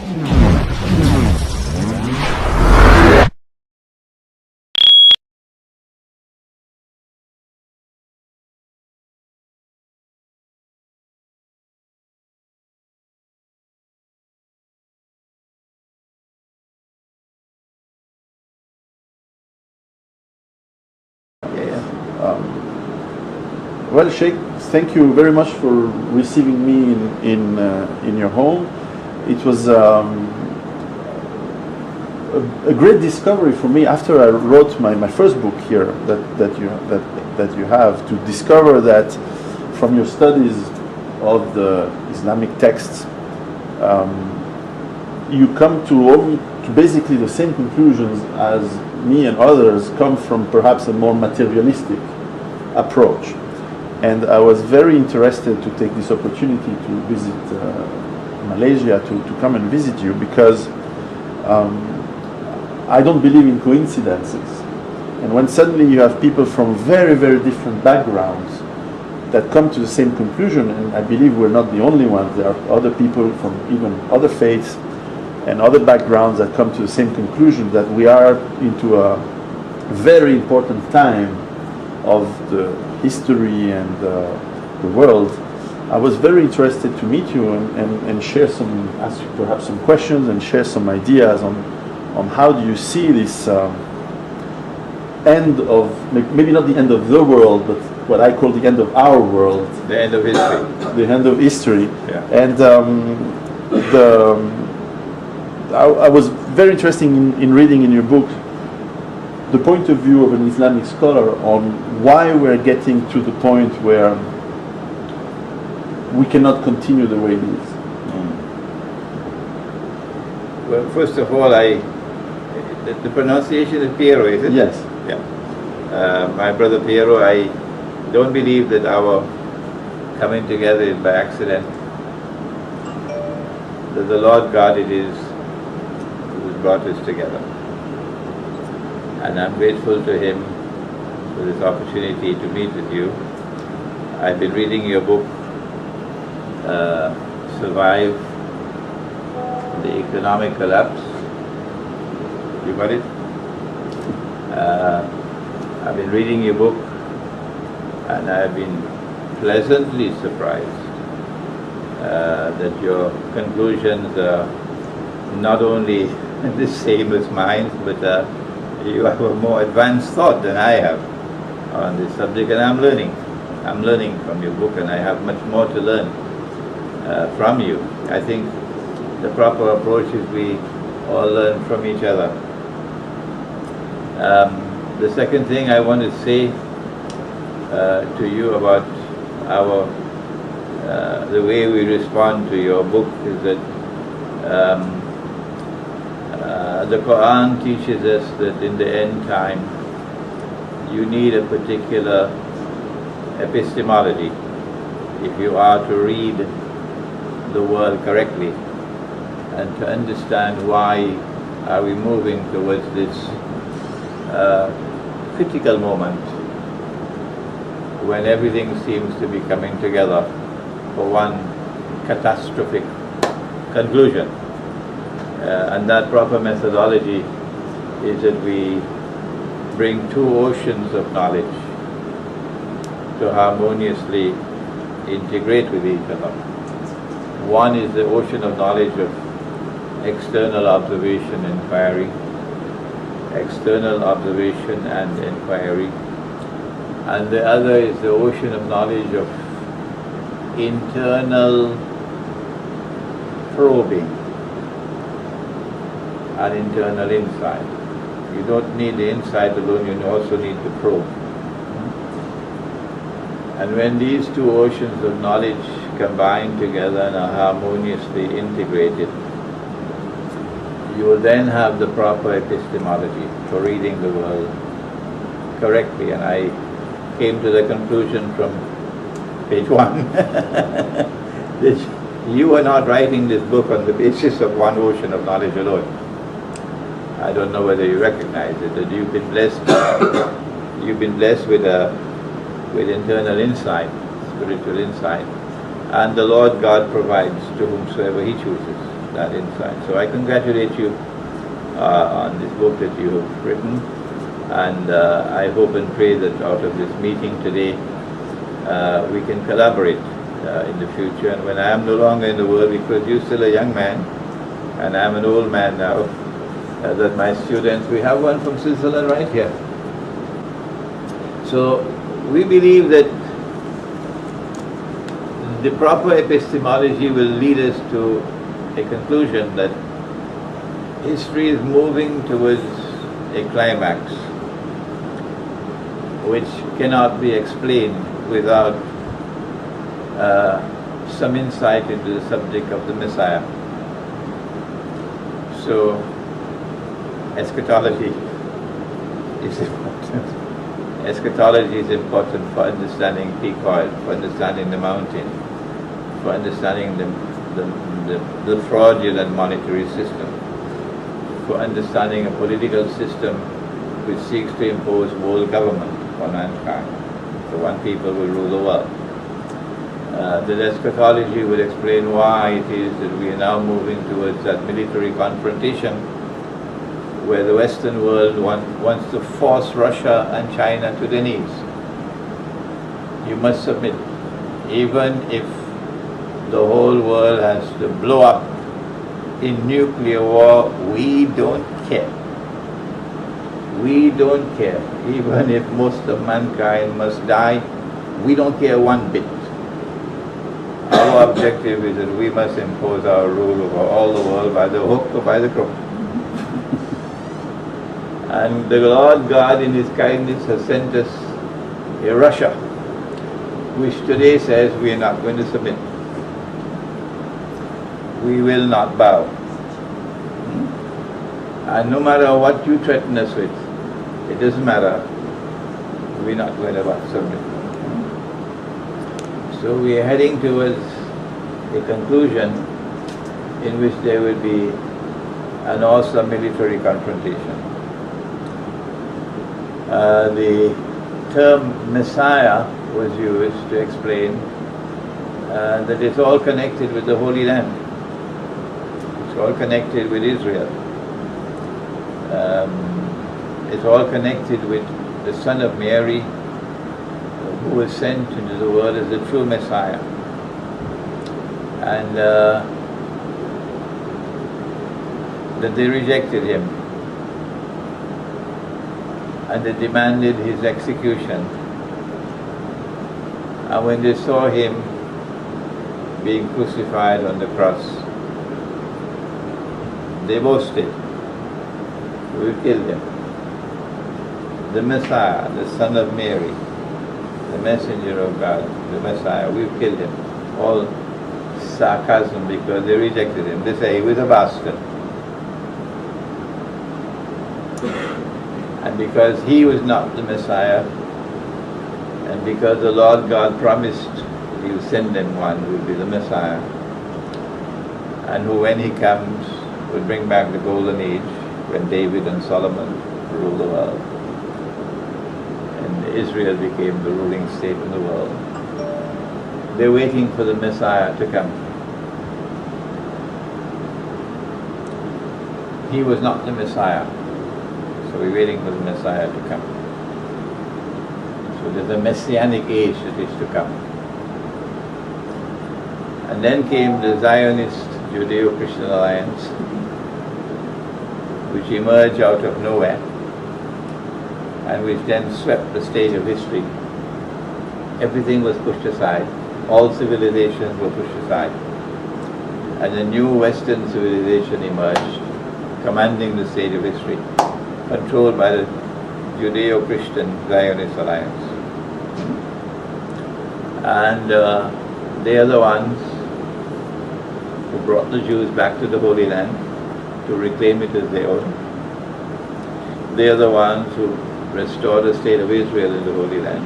Well, Sheikh, thank you very much for receiving me in your home. It was a great discovery for me after I wrote my first book here that you have, to discover that from your studies of the Islamic texts, you come to basically the same conclusions as me and others come from perhaps a more materialistic approach. And I was very interested to take this opportunity to visit Malaysia, to come and visit you, because I don't believe in coincidences. And when suddenly you have people from very, very different backgrounds that come to the same conclusion, and I believe we're not the only ones, there are other people from even other faiths and other backgrounds that come to the same conclusion, that we are into a very important time of the history and the world. I was very interested to meet you and share ask you perhaps some questions and share some ideas on how do you see this end of, maybe not the end of the world, but what I call the end of our world. The end of history. The end of history. Yeah. And I was very interested in reading in your book the point of view of an Islamic scholar on why we're getting to the point where we cannot continue the way it is. Well, first of all, the pronunciation is Piero, is it? Yes. Yeah. My brother Piero, I don't believe that our coming together is by accident. That the Lord God it is who has brought us together. And I'm grateful to Him for this opportunity to meet with you. I've been reading your book, Survive the Economic Collapse. You got it? I've been reading your book, and I've been pleasantly surprised that your conclusions are not only the same as mine, but you have a more advanced thought than I have on this subject, and I'm learning. I'm learning from your book, and I have much more to learn from you. I think the proper approach is we all learn from each other. The second thing I want to say to you about the way we respond to your book is that the Quran teaches us that in the end time you need a particular epistemology if you are to read the world correctly and to understand why are we moving towards this critical moment when everything seems to be coming together for one catastrophic conclusion. And that proper methodology is that we bring two oceans of knowledge to harmoniously integrate with each other. One is the ocean of knowledge of external observation and inquiry, external observation and inquiry, and the other is the ocean of knowledge of internal probing and internal insight. You don't need the insight alone, you also need the probe. And when these two oceans of knowledge combine together and are harmoniously integrated, you will then have the proper epistemology for reading the world correctly. And I came to the conclusion from page 1 that you are not writing this book on the basis of one ocean of knowledge alone. I don't know whether you recognize it, that you've been blessed with internal insight, spiritual insight, and the Lord God provides to whomsoever He chooses. that insight. So I congratulate you on this book that you have written, and I hope and pray that out of this meeting today we can collaborate in the future. And when I am no longer in the world, because you're still a young man and I'm an old man now, that my students, we have one from Switzerland right here. So we believe that the proper epistemology will lead us to a conclusion that history is moving towards a climax which cannot be explained without some insight into the subject of the Messiah. So eschatology is important. Eschatology is important for understanding peak oil, for understanding the mountain, for understanding the fraudulent monetary system, for understanding a political system which seeks to impose world government on mankind. So one people will rule the world. The eschatology will explain why it is that we are now moving towards that military confrontation where the Western world wants to force Russia and China to their knees. You must submit. Even if the whole world has to blow up in nuclear war, we don't care. We don't care. Even if most of mankind must die, we don't care one bit. Our objective is that we must impose our rule over all the world by the hook or by the crook. And the Lord God in His kindness has sent us a Russia, which today says we are not going to submit. We will not bow. And no matter what you threaten us with, it doesn't matter, we're not going to submit. So we are heading towards a conclusion in which there will be an awesome military confrontation. The term Messiah was used to explain that it's all connected with the Holy Land. It's all connected with Israel. It's all connected with the Son of Mary, who was sent into the world as the true Messiah. And that they rejected him. And they demanded his execution. And when they saw him being crucified on the cross, they boasted, "We killed him. The Messiah, the Son of Mary, the messenger of God, the Messiah, we've killed him." All sarcasm because they rejected him. They say he was a bastard. And because he was not the Messiah, and because the Lord God promised he will send them one who will be the Messiah, and who when he comes will bring back the golden age when David and Solomon ruled the world and Israel became the ruling state in the world. They're waiting for the Messiah to come. He was not the Messiah, so we're waiting for the Messiah to come. So there's a messianic age that is to come. And then came the Zionist Judeo-Christian alliance, which emerged out of nowhere and which then swept the stage of history. Everything was pushed aside. All civilizations were pushed aside. And a new Western civilization emerged, commanding the stage of history, controlled by the Judeo-Christian Zionist alliance. And they are the ones who brought the Jews back to the Holy Land to reclaim it as their own. They are the ones who restored the state of Israel in the Holy Land.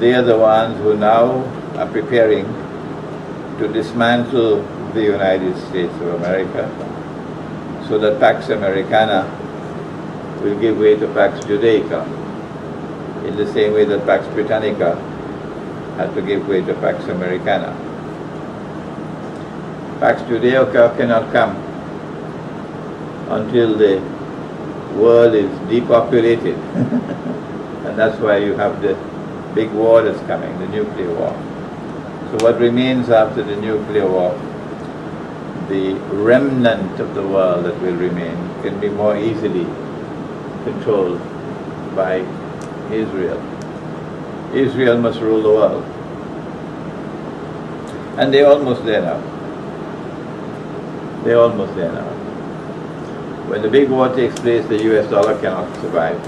They are the ones who now are preparing to dismantle the United States of America so that Pax Americana will give way to Pax Judaica in the same way that Pax Britannica had to give way to Pax Americana. Pax Judaica cannot come until the world is depopulated. And that's why you have the big war that's coming, the nuclear war. So what remains after the nuclear war, the remnant of the world that will remain, can be more easily controlled by Israel. Israel must rule the world. And they're almost there now. They're almost there now. When the big war takes place, the US dollar cannot survive.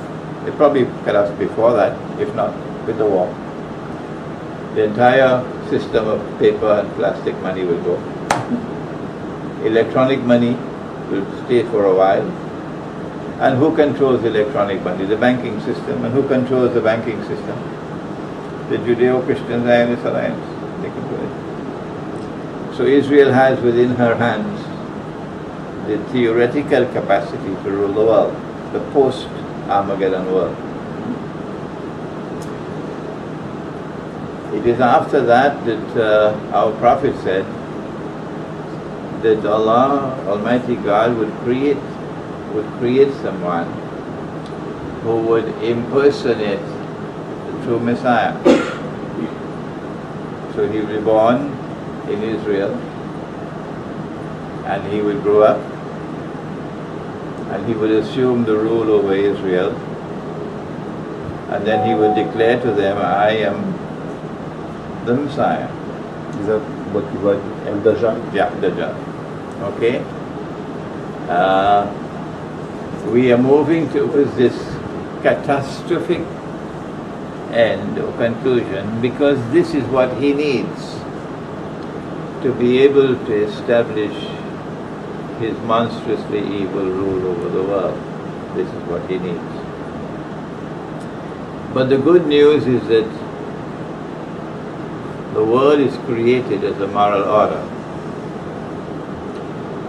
It probably collapsed before that, if not with the war. The entire system of paper and plastic money will go. Electronic money will stay for a while. And who controls electronic money? The banking system. And who controls the banking system? The Judeo-Christian Zionist Alliance. They control it. So Israel has within her hands the theoretical capacity to rule the world, the post-Armageddon world. It is after that that our Prophet said that Allah, Almighty God, would create someone who would impersonate the true Messiah. So he will be born in Israel, and he will grow up, and he would assume the rule over Israel, and then he would declare to them, I am the Messiah. Is that what you write? And Dajjal? Yeah, Dajjal. Okay? We are moving towards this catastrophic end or conclusion because this is what he needs to be able to establish his monstrously evil rule over the world. This is what he needs. But the good news is that the world is created as a moral order,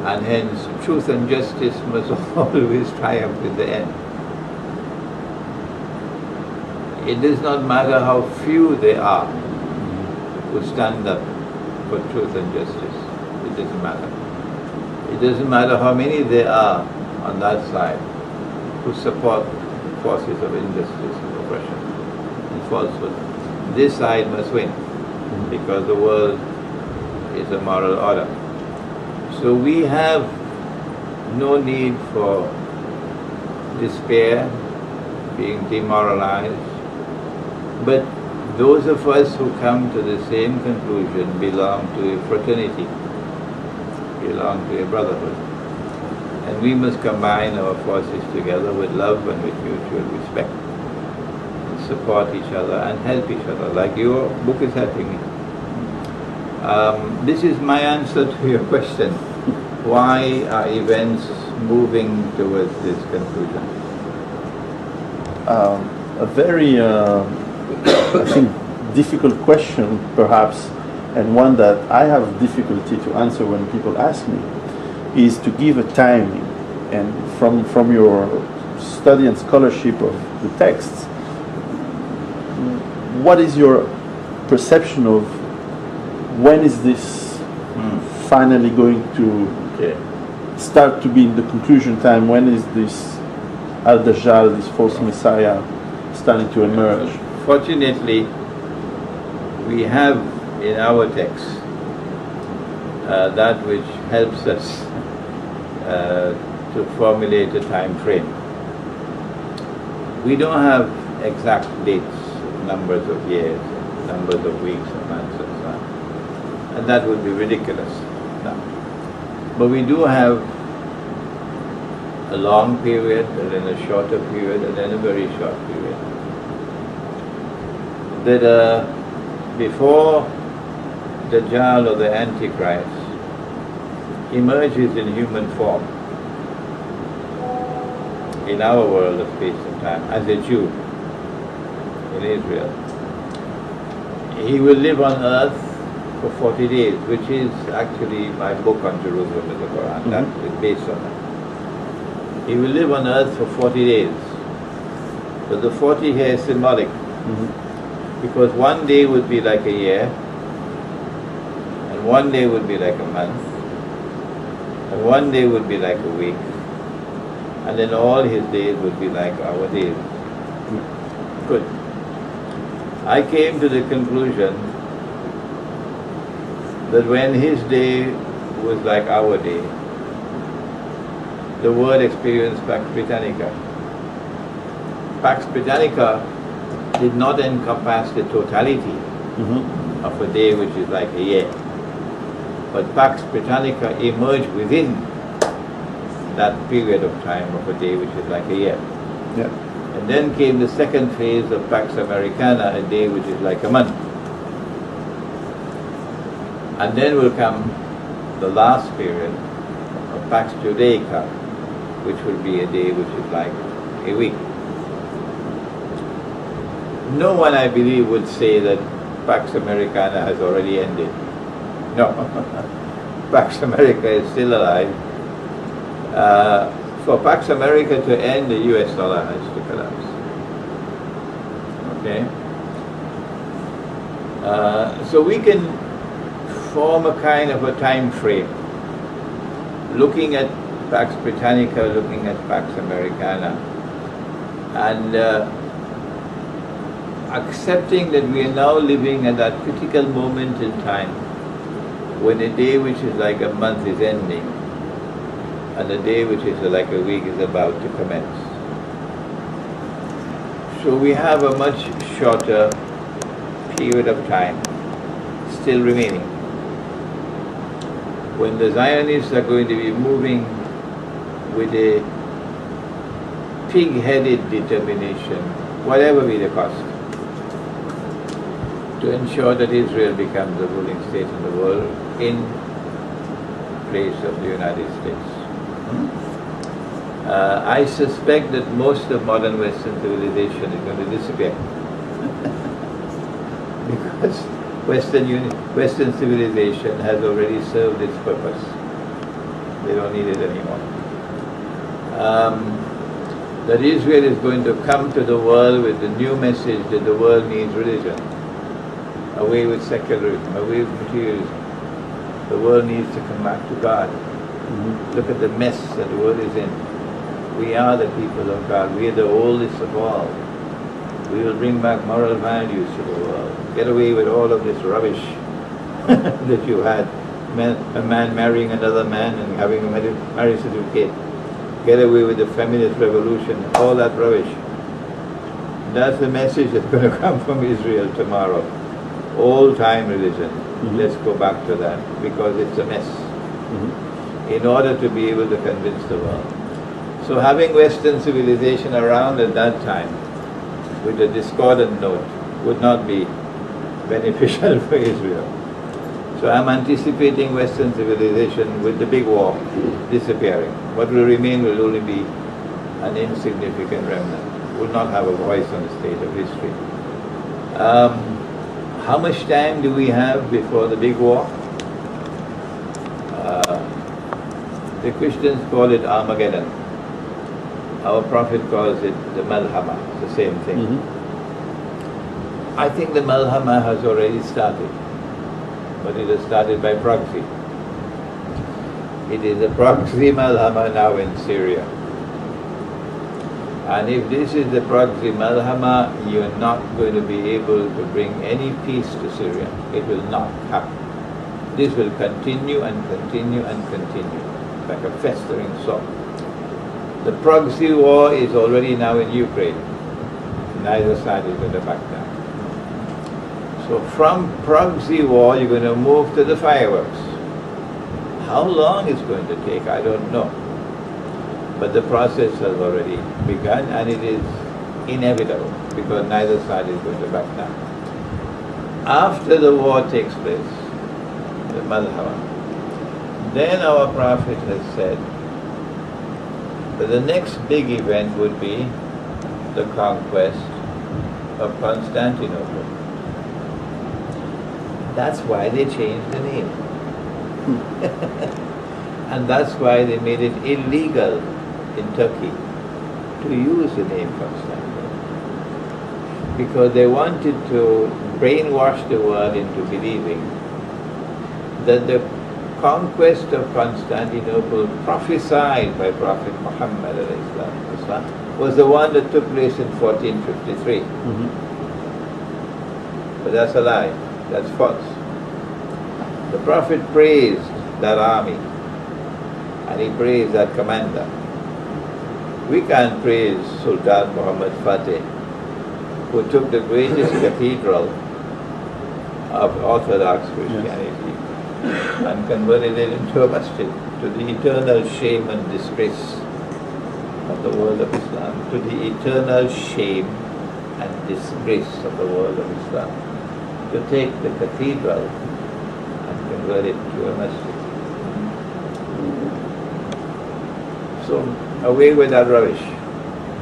and hence truth and justice must always triumph in the end. It does not matter how few they are who stand up for truth and justice. It doesn't matter. It doesn't matter how many there are on that side who support forces of injustice and oppression and falsehood. This side must win because the world is a moral order. So we have no need for despair, being demoralized, but those of us who come to the same conclusion belong to a fraternity, belong to a brotherhood. And we must combine our forces together with love and with mutual respect, and support each other and help each other, like your book is helping me. This is my answer to your question. Why are events moving towards this conclusion? A very, I think, difficult question, perhaps, and one that I have difficulty to answer when people ask me, is to give a timing. And from your study and scholarship of the texts, what is your perception of when is this finally going to start to be in the conclusion time? When is this Al-Dajjal, this false Messiah, starting to emerge? Fortunately, we have in our text that which helps us to formulate a time frame. We don't have exact dates, numbers of years, numbers of weeks and months and so on. And that would be ridiculous. No. But we do have a long period, and then a shorter period, and then a very short period. That before Dajjal or the Antichrist emerges in human form in our world of space and time as a Jew in Israel, he will live on earth for 40 days, which is actually my book on Jerusalem in the Quran. That is based on that. He will live on earth for 40 days. But the 40 here is symbolic. Because one day would be like a year, and one day would be like a month, one day would be like a week, and then all his days would be like our days. Good. I came to the conclusion that when his day was like our day, the world experienced Pax Britannica. Pax Britannica did not encompass the totality of a day which is like a year. But Pax Britannica emerged within that period of time of a day which is like a year. Yeah. And then came the second phase of Pax Americana, a day which is like a month. And then will come the last period of Pax Judaica, which will be a day which is like a week. No one, I believe, would say that Pax Americana has already ended. No. Pax America is still alive. For Pax America to end, the US dollar has to collapse. Okay? So we can form a kind of a time frame, looking at Pax Britannica, looking at Pax Americana, and accepting that we are now living at that critical moment in time when a day which is like a month is ending and a day which is like a week is about to commence. So we have a much shorter period of time still remaining when the Zionists are going to be moving with a pig-headed determination, whatever be the cost, to ensure that Israel becomes the ruling state in the world in place of the United States. I suspect that most of modern Western civilization is going to disappear because Western civilization has already served its purpose. They don't need it anymore. That Israel is going to come to the world with the new message that the world needs religion. Away with secularism, away with materialism. The world needs to come back to God. Look at the mess that the world is in. We are the people of God. We are the oldest of all. We will bring back moral values to the world. Get away with all of this rubbish that you had. A man marrying another man and having a marriage certificate. Get away with the feminist revolution, all that rubbish. That's the message that's going to come from Israel tomorrow. Old-time religion. Let's go back to that because it's a mess. In order to be able to convince the world. So having Western civilization around at that time with a discordant note would not be beneficial for Israel. So I'm anticipating Western civilization with the big war disappearing. What will remain will only be an insignificant remnant. Will not have a voice on the stage of history. How much time do we have before the big war? The Christians call it Armageddon. Our Prophet calls it the Malhama, the same thing. I think the Malhama has already started, but it has started by proxy. It is a proxy Malhama now in Syria. And if this is the proxy Malhama, you're not going to be able to bring any peace to Syria. It will not happen. This will continue and continue and continue, like a festering sore. The proxy war is already now in Ukraine. Neither side is going to back down. So from proxy war, you're going to move to the fireworks. How long it's going to take, I don't know. But the process has already begun and it is inevitable because neither side is going to back down. After the war takes place, the Malhama, then our Prophet has said that the next big event would be the conquest of Constantinople. That's why they changed the name. And that's why they made it illegal in Turkey to use the name Constantinople. Because they wanted to brainwash the world into believing that the conquest of Constantinople prophesied by Prophet Muhammad was the one that took place in 1453. But that's a lie. That's false. The Prophet praised that army and he praised that commander. We can't praise Sultan Muhammad Fateh, who took the greatest cathedral of Orthodox Christianity and converted it into a masjid, to the eternal shame and disgrace of the world of Islam, to the eternal shame and disgrace of the world of Islam, to take the cathedral and convert it to a masjid. So away with that rubbish.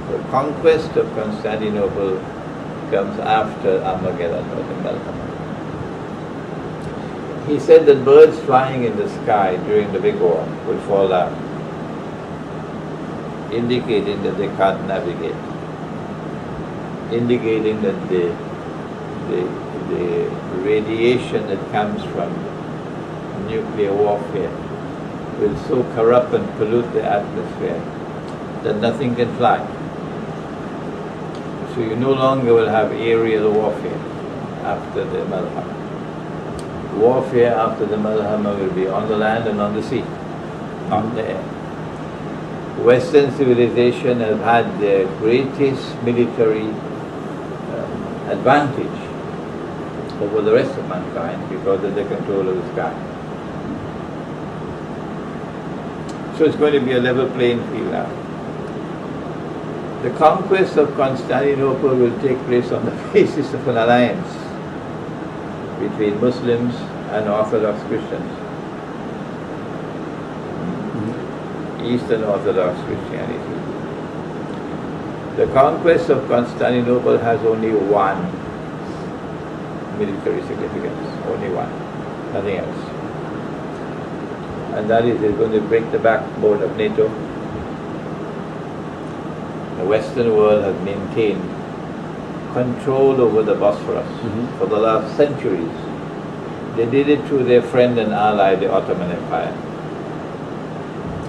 The conquest of Constantinople comes after Armageddon or the Malham. He said that birds flying in the sky during the big war will fall down, indicating that they can't navigate, indicating that the radiation that comes from nuclear warfare will so corrupt and pollute the atmosphere that nothing can fly. So you no longer will have aerial warfare after the Malhama. Warfare after the Malhama will be on the land and on the sea, not the air. Western civilization has had their greatest military advantage over the rest of mankind because of the control of the sky. So it's going to be a level playing field now. The conquest of Constantinople will take place on the basis of an alliance between Muslims and Orthodox Christians. Eastern Orthodox Christianity. The conquest of Constantinople has only one military significance, only one, nothing else. And that is it's going to break the backbone of NATO. The Western world has maintained control over the Bosphorus for the last centuries. They did it through their friend and ally, the Ottoman Empire.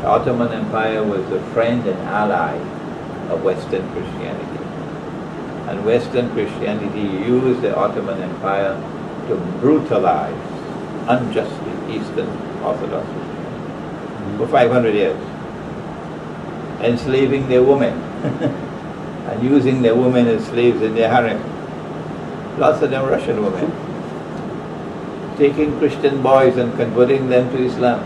The Ottoman Empire was the friend and ally of Western Christianity. And Western Christianity used the Ottoman Empire to brutalize unjustly Eastern Orthodox Christianity for 500 years, enslaving their women and using their women as slaves in their harem. Lots of them Russian women. Taking Christian boys and converting them to Islam,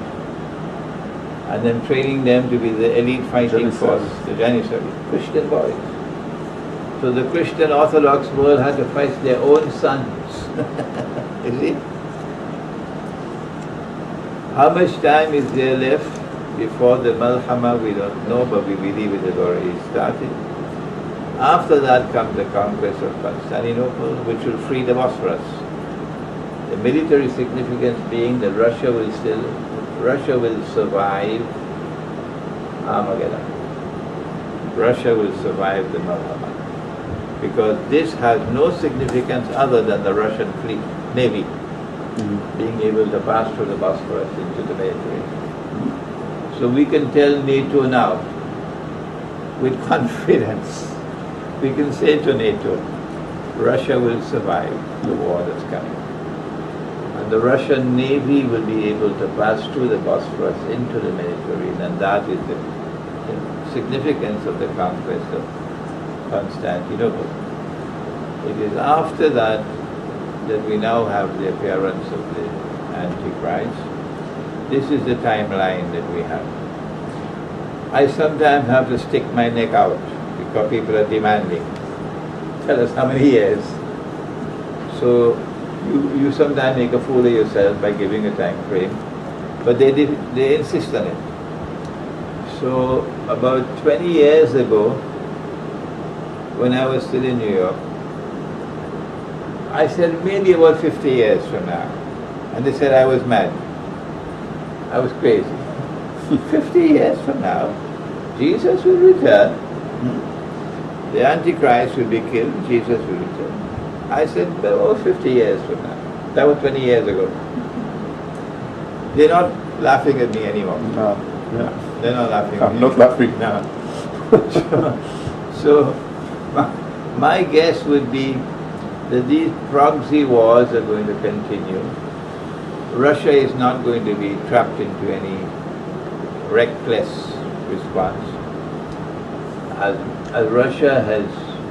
and then training them to be the elite fighting force, the Janissaries, Christian boys. So the Christian Orthodox world had to fight their own sons. You see? How much time is there left before the Malhama? We don't know, but we believe it has already started. After that comes the conquest of Constantinople, which will free the Bosphorus. The military significance being that Russia will survive Armageddon. Russia will survive the Malhama, because this has no significance other than the Russian fleet, navy, being able to pass through the Bosphorus into the Mediterranean. So we can tell NATO now, with confidence, we can say to NATO, Russia will survive the war that's coming. And the Russian Navy will be able to pass through the Bosphorus into the Mediterranean, and that is the significance of the conquest of Constantinople. It is after that that we now have the appearance of the Antichrist. This is the timeline that we have. I sometimes have to stick my neck out because people are demanding. Tell us how many years. So you sometimes make a fool of yourself by giving a time frame, but they insist on it. So about 20 years ago, when I was still in New York, I said maybe about 50 years from now. And they said I was mad. I was crazy. 50 years from now, Jesus will return. The Antichrist will be killed, Jesus will return. I said, well, 50 years from now. That was 20 years ago. They're not laughing at me anymore. No. They're not laughing at I'm me. not laughing. No. So, my guess would be that these proxy wars are going to continue. Russia is not going to be trapped into any reckless response. As Russia has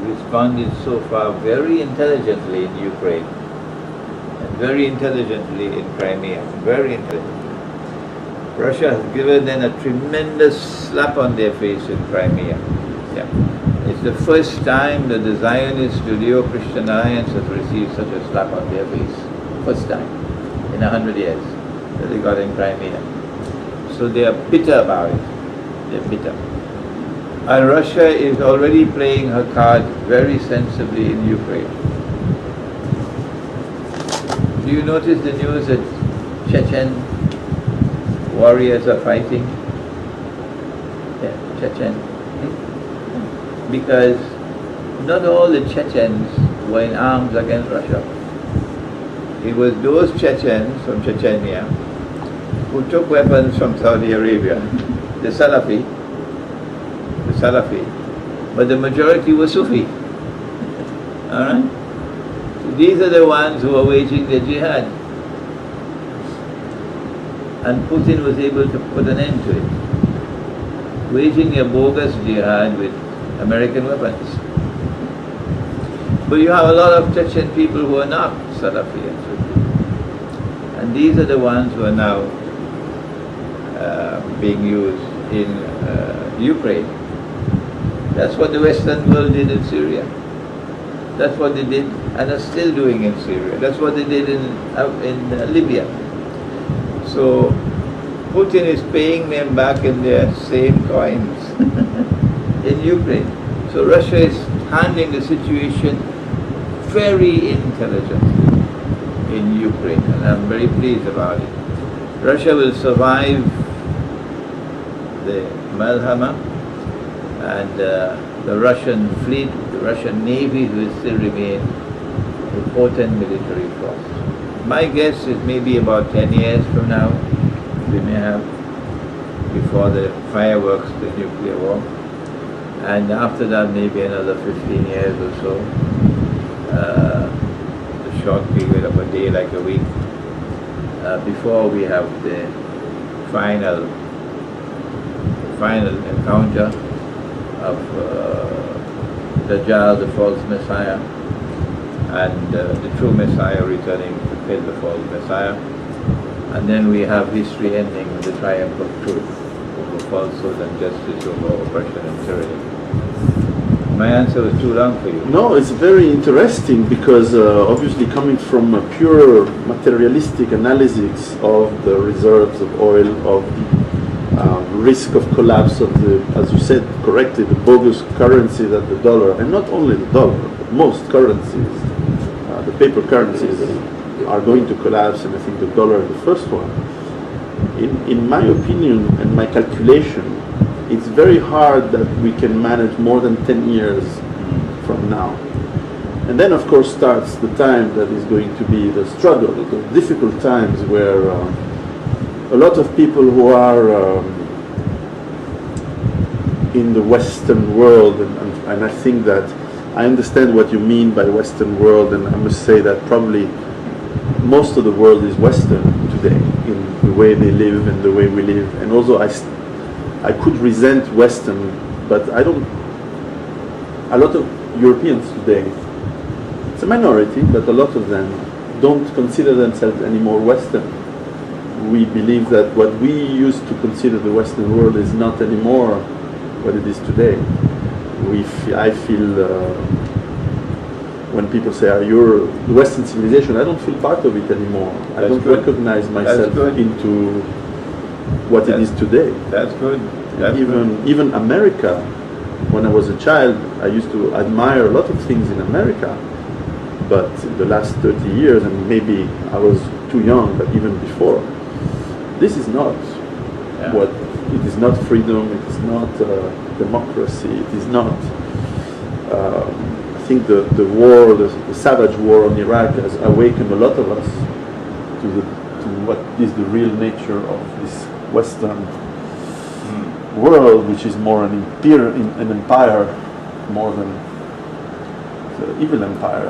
responded so far very intelligently in Ukraine, and very intelligently in Crimea, very intelligently. Russia has given them a tremendous slap on their face in Crimea. Yeah. It's the first time that the Zionist Judeo-Christian Alliance has received such a slap on their face. First time in 100 years that they got in Crimea. So they are bitter about it. They're bitter. And Russia is already playing her cards very sensibly in Ukraine. Do you notice the news that Chechen warriors are fighting? Yeah, Chechen. Because not all the Chechens were in arms against Russia. It was those Chechens from Chechnya who took weapons from Saudi Arabia, the Salafi, but the majority were Sufi. Alright? So these are the ones who are waging the jihad. And Putin was able to put an end to it, waging a bogus jihad with American weapons. But you have a lot of Chechen people who are not Salafi and Sufi. And these are the ones who are now being used in Ukraine. That's what the Western world did in Syria. That's what they did and are still doing in Syria. That's what they did in Libya. So Putin is paying them back in their same coins in Ukraine. So Russia is handling the situation very intelligently in Ukraine, and I'm very pleased about it. Russia will survive the Malhama, and the Russian fleet, the Russian navy will still remain a potent military force. My guess is maybe about 10 years from now, we may have, before the fireworks, the nuclear war, and after that maybe another 15 years or so, a short period of a day, like a week, before we have the final encounter of Dajjal, the false Messiah, and the true Messiah returning to kill the false Messiah. And then we have history ending with the triumph of truth over falsehood and justice over oppression and tyranny. My answer was too long for you. No, it's very interesting because obviously coming from a pure materialistic analysis of the reserves of oil, of the risk of collapse of the, as you said correctly, the bogus currency that the dollar, and not only the dollar, but most currencies, the paper currencies are going to collapse, and I think the dollar is the first one. In my opinion and my calculation, it's very hard that we can manage more than 10 years from now. And then of course starts the time that is going to be the struggle, the difficult times where a lot of people who are in the Western world, and I think that I understand what you mean by Western world, and I must say that probably most of the world is Western today in the way they live and the way we live. And also I could resent Western, but I don't. A lot of Europeans today, it's a minority, but a lot of them don't consider themselves anymore Western. We believe that what we used to consider the Western world is not anymore what it is today. I feel when people say, you're the Western civilization, I don't feel part of it anymore. I don't recognize myself into what it is today. That's good. Even America, when I was a child, I used to admire a lot of things in America. But in the last 30 years, and maybe I was too young, but even before, this is not what, it is not freedom, it is not democracy, it is not, I think the war, the savage war on Iraq has awakened a lot of us to what is the real nature of this Western world, which is more an empire more than the evil empire,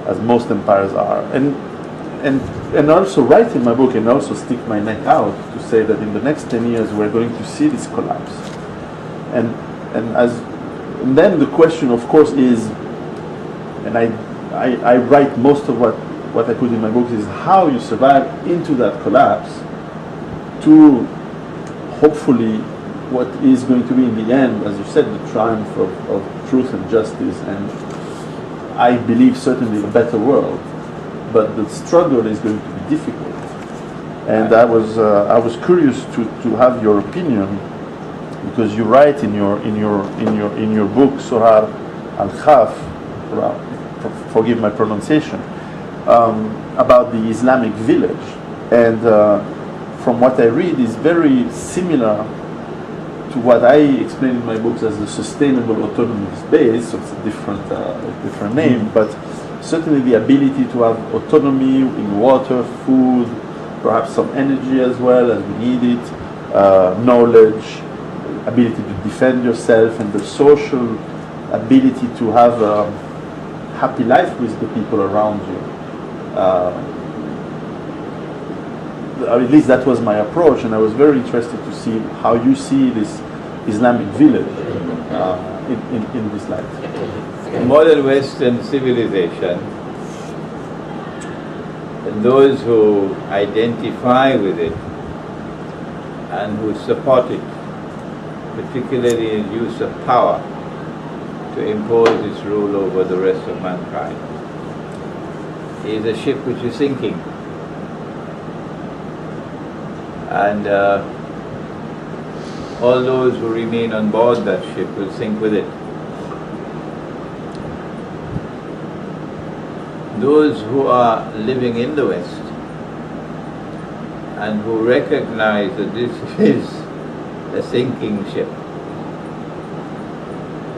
as most empires are. And also write in my book, and also stick my neck out to say that in the next 10 years we're going to see this collapse. And then the question, of course, is, and I write most of what I put in my book, is how you survive into that collapse to hopefully what is going to be in the end, as you said, the triumph of truth and justice, and I believe certainly a better world. But the struggle is going to be difficult. And I was curious to have your opinion, because you write in your book Surah Al-Khaf, forgive my pronunciation, about the Islamic village, and from what I read is very similar to what I explain in my books as the sustainable autonomous base. So it's a different name, but certainly the ability to have autonomy in water, food, perhaps some energy as well as we need it, knowledge, ability to defend yourself, and the social ability to have a happy life with the people around you. Or at least that was my approach, and I was very interested to see how you see this Islamic village in this light. Modern Western civilization, and those who identify with it and who support it, particularly in use of power to impose its rule over the rest of mankind, is a ship which is sinking. And all those who remain on board that ship will sink with it. Those who are living in the West and who recognize that this is a sinking ship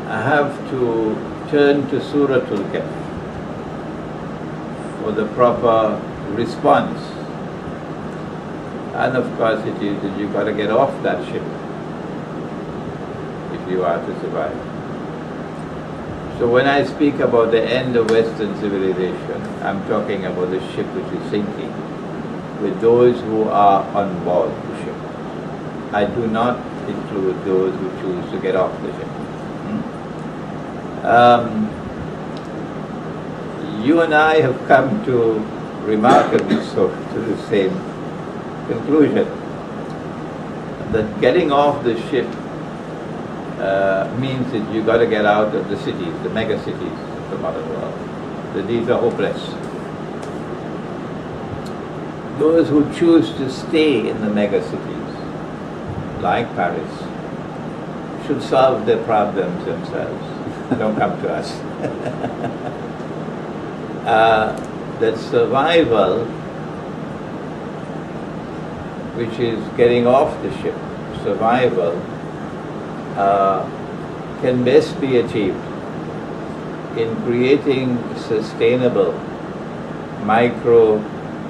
have to turn to Surah Al-Kahf for the proper response. And of course it is that you've got to get off that ship if you are to survive. So when I speak about the end of Western civilization, I'm talking about the ship which is sinking, with those who are on board the ship. I do not include those who choose to get off the ship. You and I have come to remarkably so to the same conclusion, that getting off the ship means that you've got to get out of the cities, the mega cities of the modern world. That these are hopeless. Those who choose to stay in the mega cities, like Paris, should solve their problems themselves. Don't come to us. That survival, which is getting off the ship, survival, can best be achieved in creating sustainable micro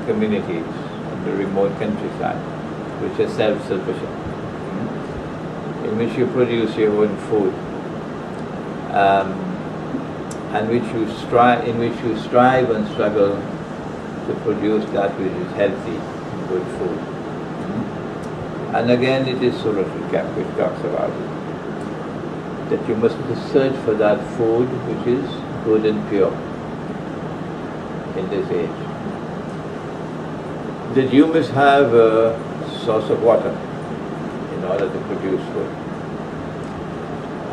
communities in the remote countryside, which are self-sufficient, in which you produce your own food, and in which you strive and struggle to produce that which is healthy, good food. And again, it is Surah Al-Kahf which talks about it, that you must search for that food which is good and pure in this age. That you must have a source of water in order to produce food.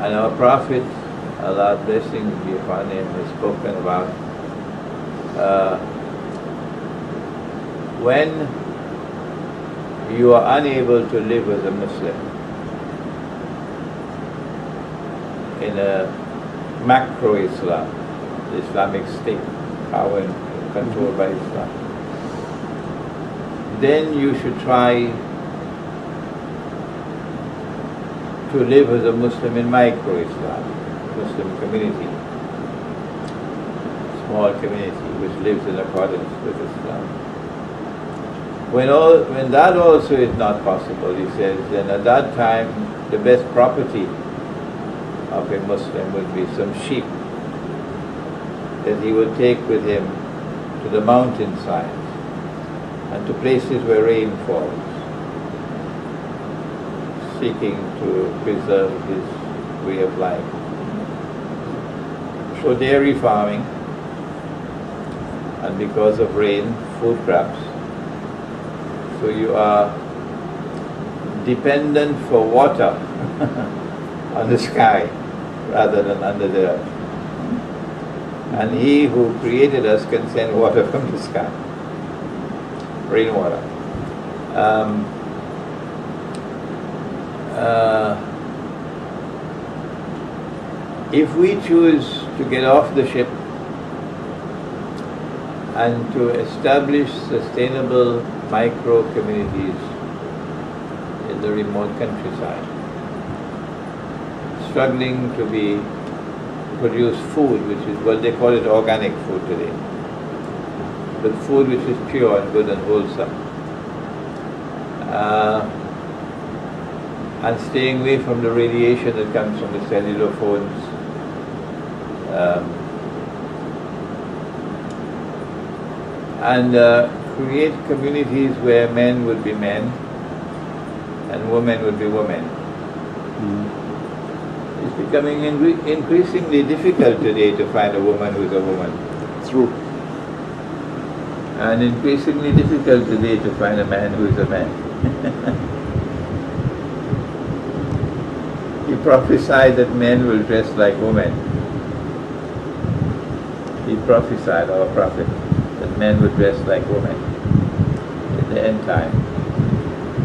And our Prophet, Allah blessings be upon him, has spoken about when you are unable to live as a Muslim in a macro Islam, the Islamic state, power and controlled by Islam, then you should try to live as a Muslim in micro Islam, Muslim community, small community which lives in accordance with Islam. When that also is not possible, he says, then at that time the best property of a Muslim would be some sheep that he would take with him to the mountainsides and to places where rain falls, seeking to preserve his way of life. So dairy farming, and because of rain, food crops. So you are dependent for water on the sky rather than under the earth. And he who created us can send water from the sky, rainwater. If we choose to get off the ship and to establish sustainable micro-communities in the remote countryside, struggling to produce food, which is, well, they call it organic food today, but food which is pure and good and wholesome, and staying away from the radiation that comes from the cellular phones, and create communities where men would be men and women would be women. It's becoming increasingly difficult today to find a woman who's a woman. True. And increasingly difficult today to find a man who is a man. He prophesied that men will dress like women. He prophesied, our prophet, that men would dress like women in the end time,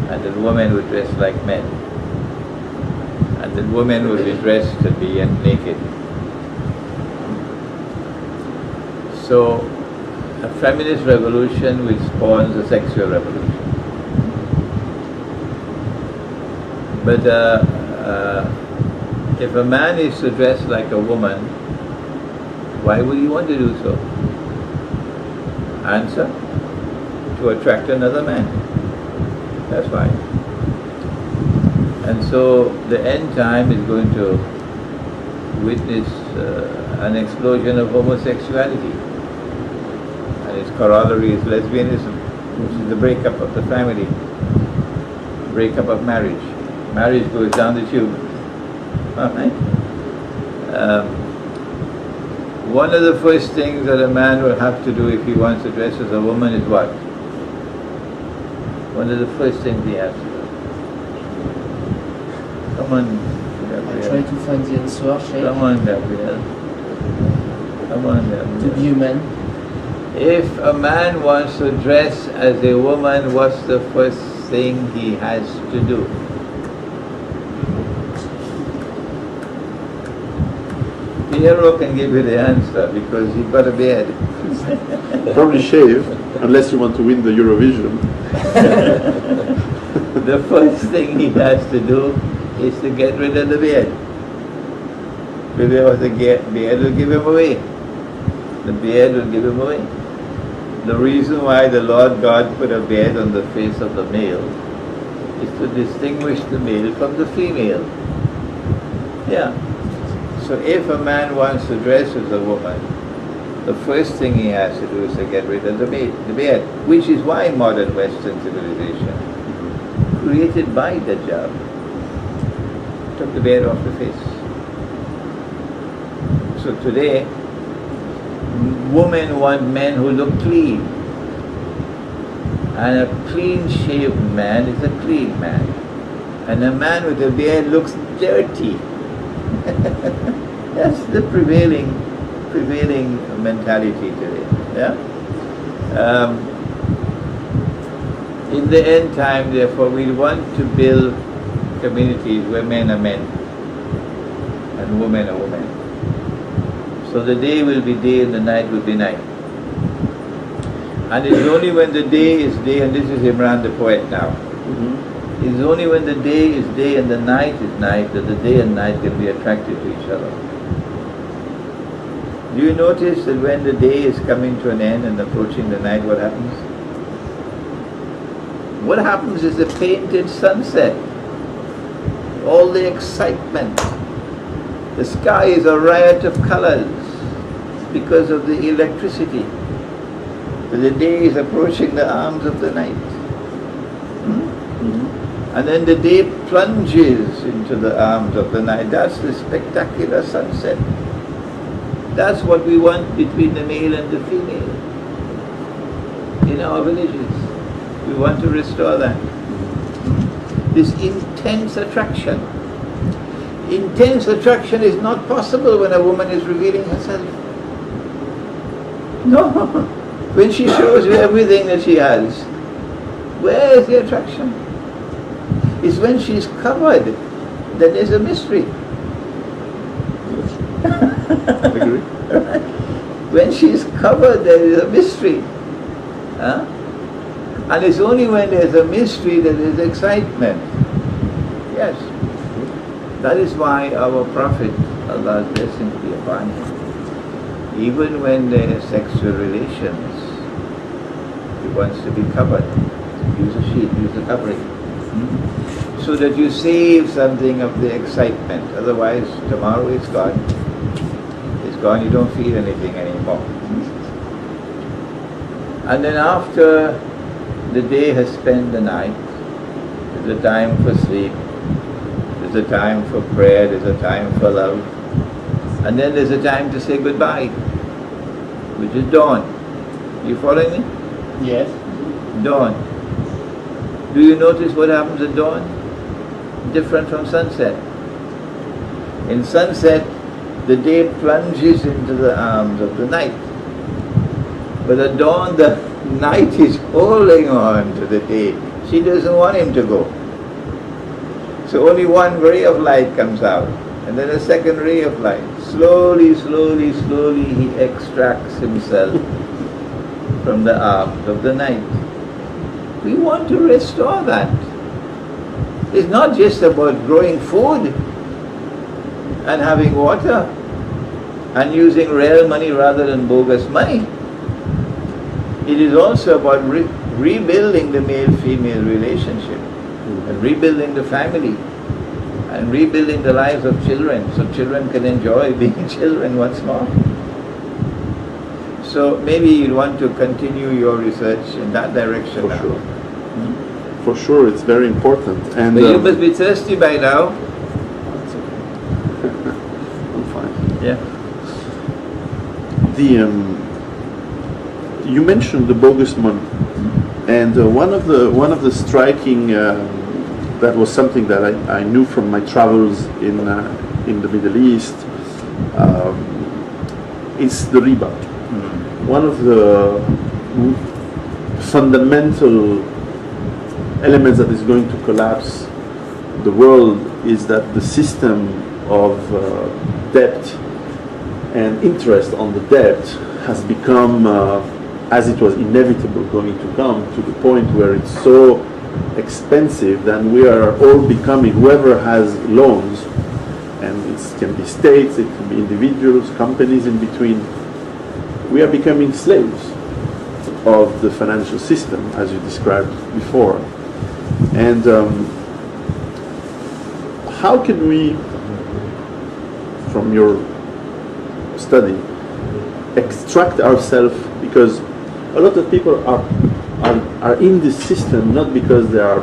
and that women would dress like men, and that women would be dressed and be naked. So, a feminist revolution which spawns a sexual revolution. But if a man is to dress like a woman, why would he want to do so? Answer: to attract another man. That's why. And so the end time is going to witness an explosion of homosexuality. And its corollary is lesbianism, which is the breakup of the family, breakup of marriage. Marriage goes down the tube. Alright? One of the first things that a man will have to do if he wants to dress as a woman is what? One of the first things he has to do. Come on, Gabriel. I try to find the answer, Sheikh. Come on, Gabriel. Come on, Gabriel. To be human. If a man wants to dress as a woman, what's the first thing he has to do? Piero can give you the answer because he got a beard. Probably shave, unless you want to win the Eurovision. The first thing he has to do is to get rid of the beard. Because the beard will give him away. The beard will give him away. The reason why the Lord God put a beard on the face of the male is to distinguish the male from the female. Yeah. So if a man wants to dress as a woman, the first thing he has to do is to get rid of the beard, which is why modern Western civilization, created by Dajjal, took the beard off the face. So today, women want men who look clean. And a clean-shaved man is a clean man. And a man with a beard looks dirty. That's the prevailing mentality today. Yeah. In the end time, therefore, we want to build communities where men are men and women are women. So the day will be day and the night will be night. And it's only when the day is day, and this is Imran the poet now. It's only when the day is day and the night is night that the day and night can be attracted to each other. Do you notice that when the day is coming to an end and approaching the night, what happens? What happens is the painted sunset, all the excitement. The sky is a riot of colors because of the electricity. The day is approaching the arms of the night. And then the day plunges into the arms of the night. That's the spectacular sunset. That's what we want between the male and the female in our villages. We want to restore that. This intense attraction. Intense attraction is not possible when a woman is revealing herself. No. When she shows you everything that she has, where is the attraction? It's when she's covered that there's a mystery. Agree. When she's covered, there is a mystery. Huh? And it's only when there's a mystery that there's excitement. Yes. That is why our Prophet, Allah's blessing be upon him, even when there are sexual relations, he wants to be covered. Use a sheet, use a covering. So that you save something of the excitement. Otherwise, tomorrow it's gone. It's gone, you don't feel anything anymore. And then after the day has spent the night, there's a time for sleep, there's a time for prayer, there's a time for love, and then there's a time to say goodbye, which is dawn. You following me? Yes. Dawn. Do you notice what happens at dawn? Different from sunset. In sunset, the day plunges into the arms of the night. But at dawn, the night is holding on to the day. She doesn't want him to go. So only one ray of light comes out, and then a second ray of light. Slowly, slowly, slowly, he extracts himself from the arms of the night. We want to restore that. It's not just about growing food and having water and using real money rather than bogus money. It is also about rebuilding the male-female relationship and rebuilding the family and rebuilding the lives of children so children can enjoy being children once more. So maybe you want to continue your research in that direction For now. sure. For sure, it's very important. And But you must be thirsty by now. I'm fine. Yeah. You mentioned the bogus money, and one of the striking that was something that I knew from my travels in the Middle East is the riba. One of the fundamental elements that is going to collapse the world is that the system of debt and interest on the debt has become, as it was inevitable going to come, to the point where it's so expensive that we are all becoming, whoever has loans, and it can be states, it can be individuals, companies in between, we are becoming slaves of the financial system, as you described before. And how can we, from your study, extract ourselves, because a lot of people are in this system not because they are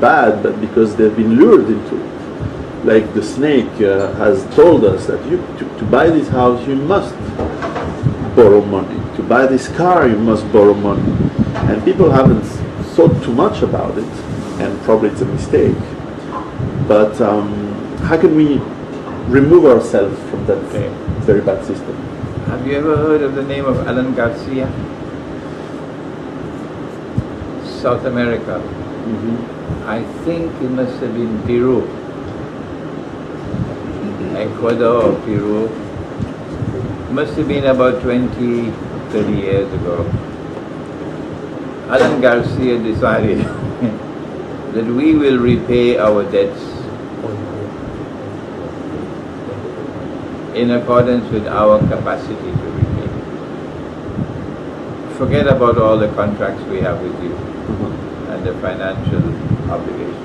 bad, but because they've been lured into it. Like the snake has told us that to buy this house you must borrow money. To buy this car you must borrow money. And people haven't thought too much about it, and probably it's a mistake. But how can we remove ourselves from that very bad system? Have you ever heard of the name of Alan Garcia? South America. I think it must have been Peru. Ecuador or Peru. Must have been about 20, 30 years ago. Alan Garcia decided that we will repay our debts in accordance with our capacity to repay. Forget about all the contracts we have with you. and the financial obligations.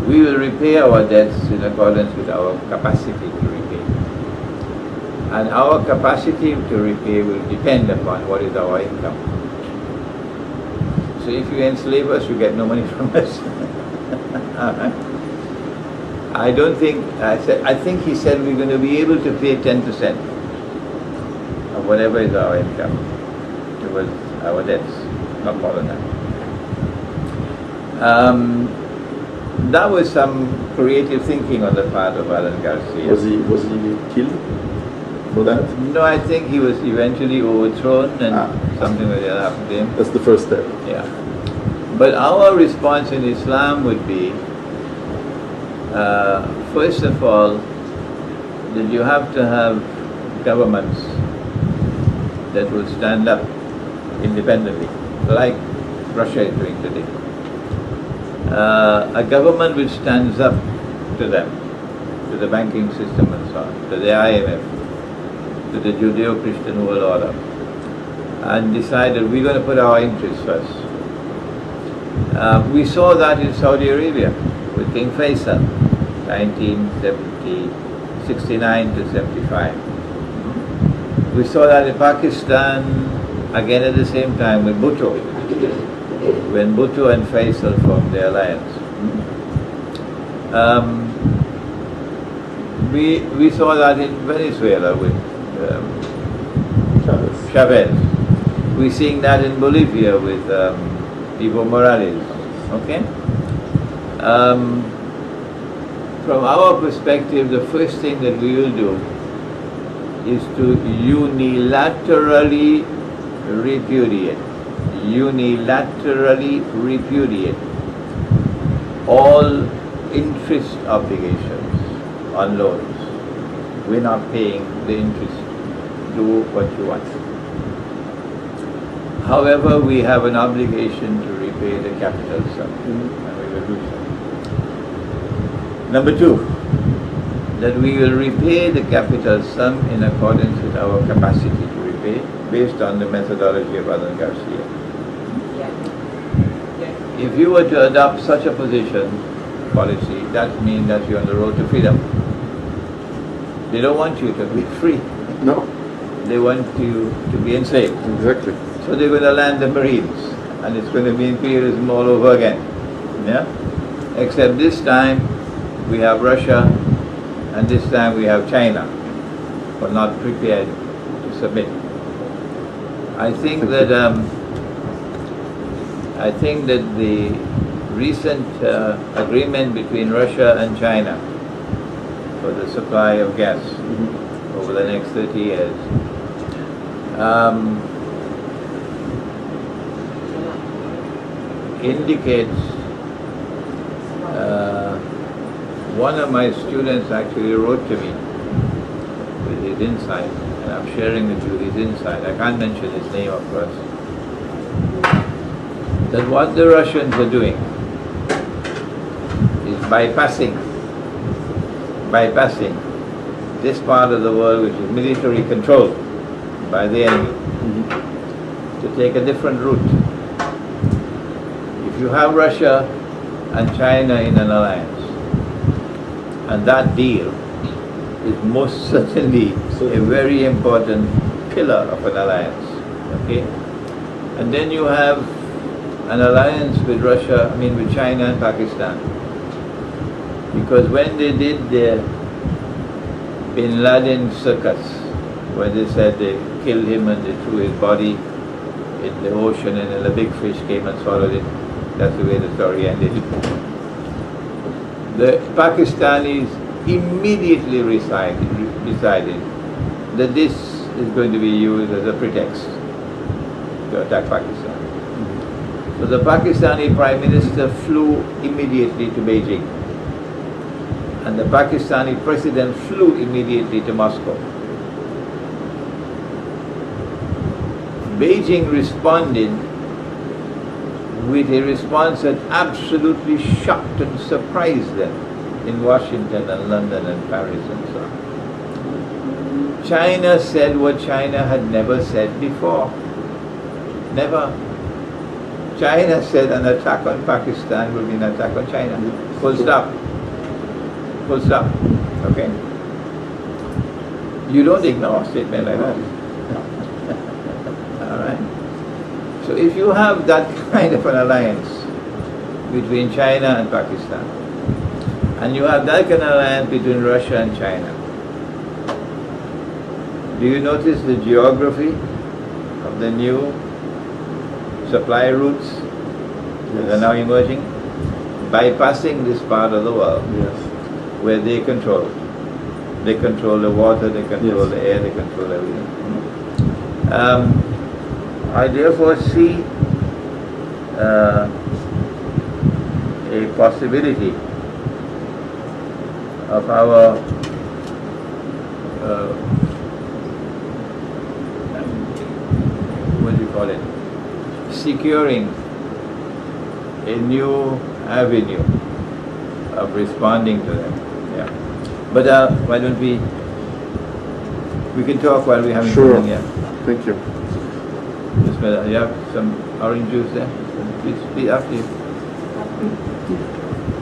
We will repay our debts in accordance with our capacity to repay. And our capacity to repay will depend upon what is our income. So if you enslave us, you get no money from us. I don't think, I think he said we're going to be able to pay 10% of whatever is our income towards our debts, not more than that. That was some creative thinking on the part of Alan Garcia. Was he killed for that? No, I think he was eventually overthrown and something like that happened to him. That's the first step. Yeah. But our response in Islam would be, first of all, that you have to have governments that will stand up independently, like Russia is doing today. A government which stands up to them, to the banking system and so on, to the IMF, to the Judeo-Christian world order, and decided we're going to put our interests first. We saw that in Saudi Arabia with King Faisal, 1969 to 75. We saw that in Pakistan again at the same time with Bhutto, when Bhutto and Faisal formed the alliance. We saw that in Venezuela with Chavez. We're seeing that in Bolivia with Evo Morales. Okay? From our perspective, the first thing that we will do is to unilaterally repudiate all interest obligations on loans. We're not paying the interest. Do what you want. However, we have an obligation to repay the capital sum, and we will do so. Number two, that we will repay the capital sum in accordance with our capacity to repay, based on the methodology of Alan Garcia. If you were to adopt such a policy, that means that you're on the road to freedom. They don't want you to be free. No. They want you to be enslaved. Exactly. So they're going to land the Marines, and it's going to be imperialism all over again. Yeah? Except this time we have Russia, and this time we have China, but not prepared to submit. I think that the recent agreement between Russia and China for the supply of gas over the next 30 years indicates, one of my students actually wrote to me with his insight, and I'm sharing with you his insight. I can't mention his name, of course. That what the Russians are doing is bypassing this part of the world which is military controlled by the enemy, to take a different route. If you have Russia and China in an alliance, and that deal is most certainly a very important pillar of an alliance, okay? And then you have an alliance with with China and Pakistan. Because when they did the Bin Laden circus, where they said they killed him and they threw his body in the ocean and then a big fish came and swallowed it, that's the way the story ended. The Pakistanis immediately decided that this is going to be used as a pretext to attack Pakistan. So the Pakistani Prime Minister flew immediately to Beijing, and the Pakistani President flew immediately to Moscow. Beijing responded with a response that absolutely shocked and surprised them in Washington and London and Paris and so on. China said what China had never said before. Never. China said an attack on Pakistan will be an attack on China. Full stop. Full stop. Okay? You don't ignore a statement like that. Alright? So if you have that kind of an alliance between China and Pakistan, and you have that kind of alliance between Russia and China, do you notice the geography of the new supply routes that are now emerging? Bypassing this part of the world where they control. They control the water, they control the air, they control everything. I therefore see a possibility of our what do you call it? Securing a new avenue of responding to them. Yeah. But why don't we can talk while we're having something here. Thank you. You have some orange juice there? Please after you.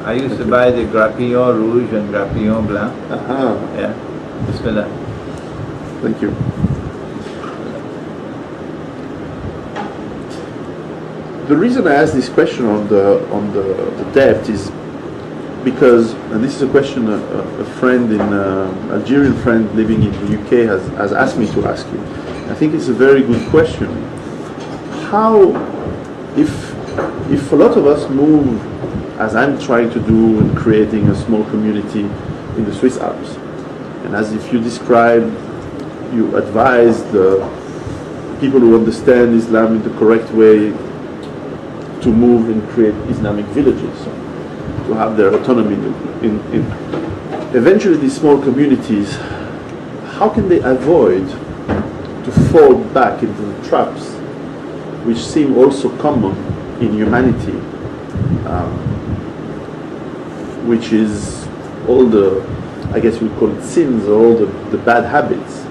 I used to buy the Grappillon Rouge and Grappillon Blanc. Yeah. Bismillah. Thank you. The reason I asked this question on the debt is because, and this is a question a friend Algerian friend living in the UK has asked me to ask you. I think it's a very good question. How, if a lot of us move, as I'm trying to do in creating a small community in the Swiss Alps, and as if you describe, you advise the people who understand Islam in the correct way to move and create Islamic villages, to have their autonomy in eventually these small communities, how can they avoid to fall back into the traps which seem also common in humanity, which is all the, I guess we call it sins, or all the bad habits?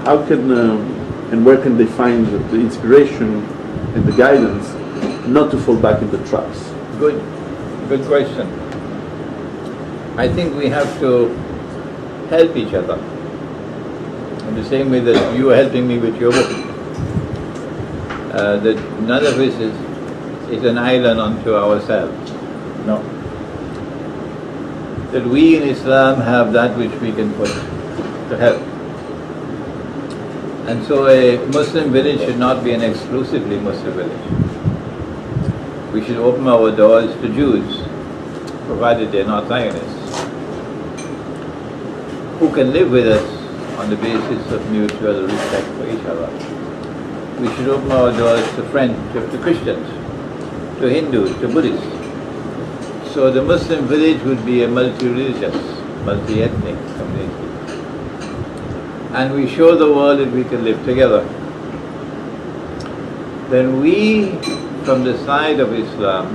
How can and where can they find the inspiration and the guidance not to fall back in the traps? Good question. I think we have to help each other in the same way that you are helping me with your book. That none of us is an island unto ourselves. No. That we in Islam have that which we can put to help. And so a Muslim village should not be an exclusively Muslim village. We should open our doors to Jews, provided they're not Zionists, who can live with us on the basis of mutual respect for each other. We should open our doors to to Christians, to Hindus, to Buddhists. So the Muslim village would be a multi-religious, multi-ethnic community. And we show the world that we can live together. Then we, from the side of Islam,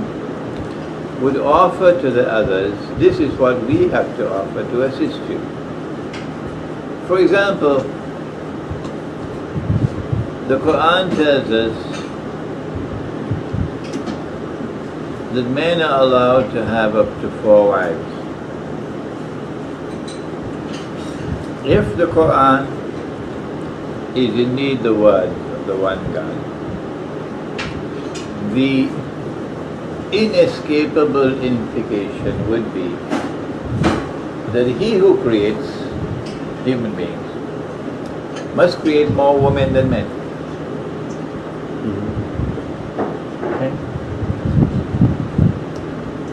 would offer to the others, this is what we have to offer to assist you. For example, the Quran tells us that men are allowed to have up to 4 wives. If the Quran is indeed the word of the one God, the inescapable implication would be that he who creates human beings must create more women than men. Okay?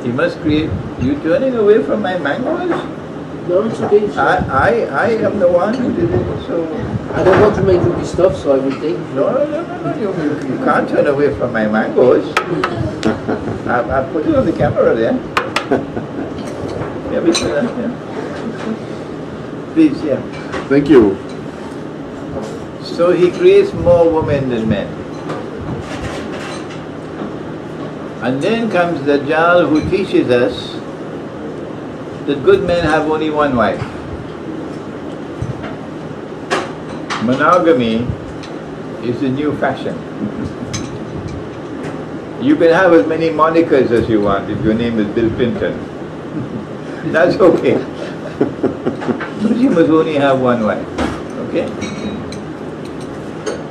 He must create. You turning away from my mangoes? No, it's okay. I am the one who did it, so... I don't want to make you be stuff, so I will take it. No, you can't turn away from my mangoes. I put it on the camera there. Yeah, Bismillah, yeah. Please, yeah. Thank you. So he creates more women than men. And then comes Dajjal, who teaches us that good men have only one wife. Monogamy is the new fashion. You can have as many monikers as you want if your name is Bill Clinton. That's okay. But you must only have one wife. Okay?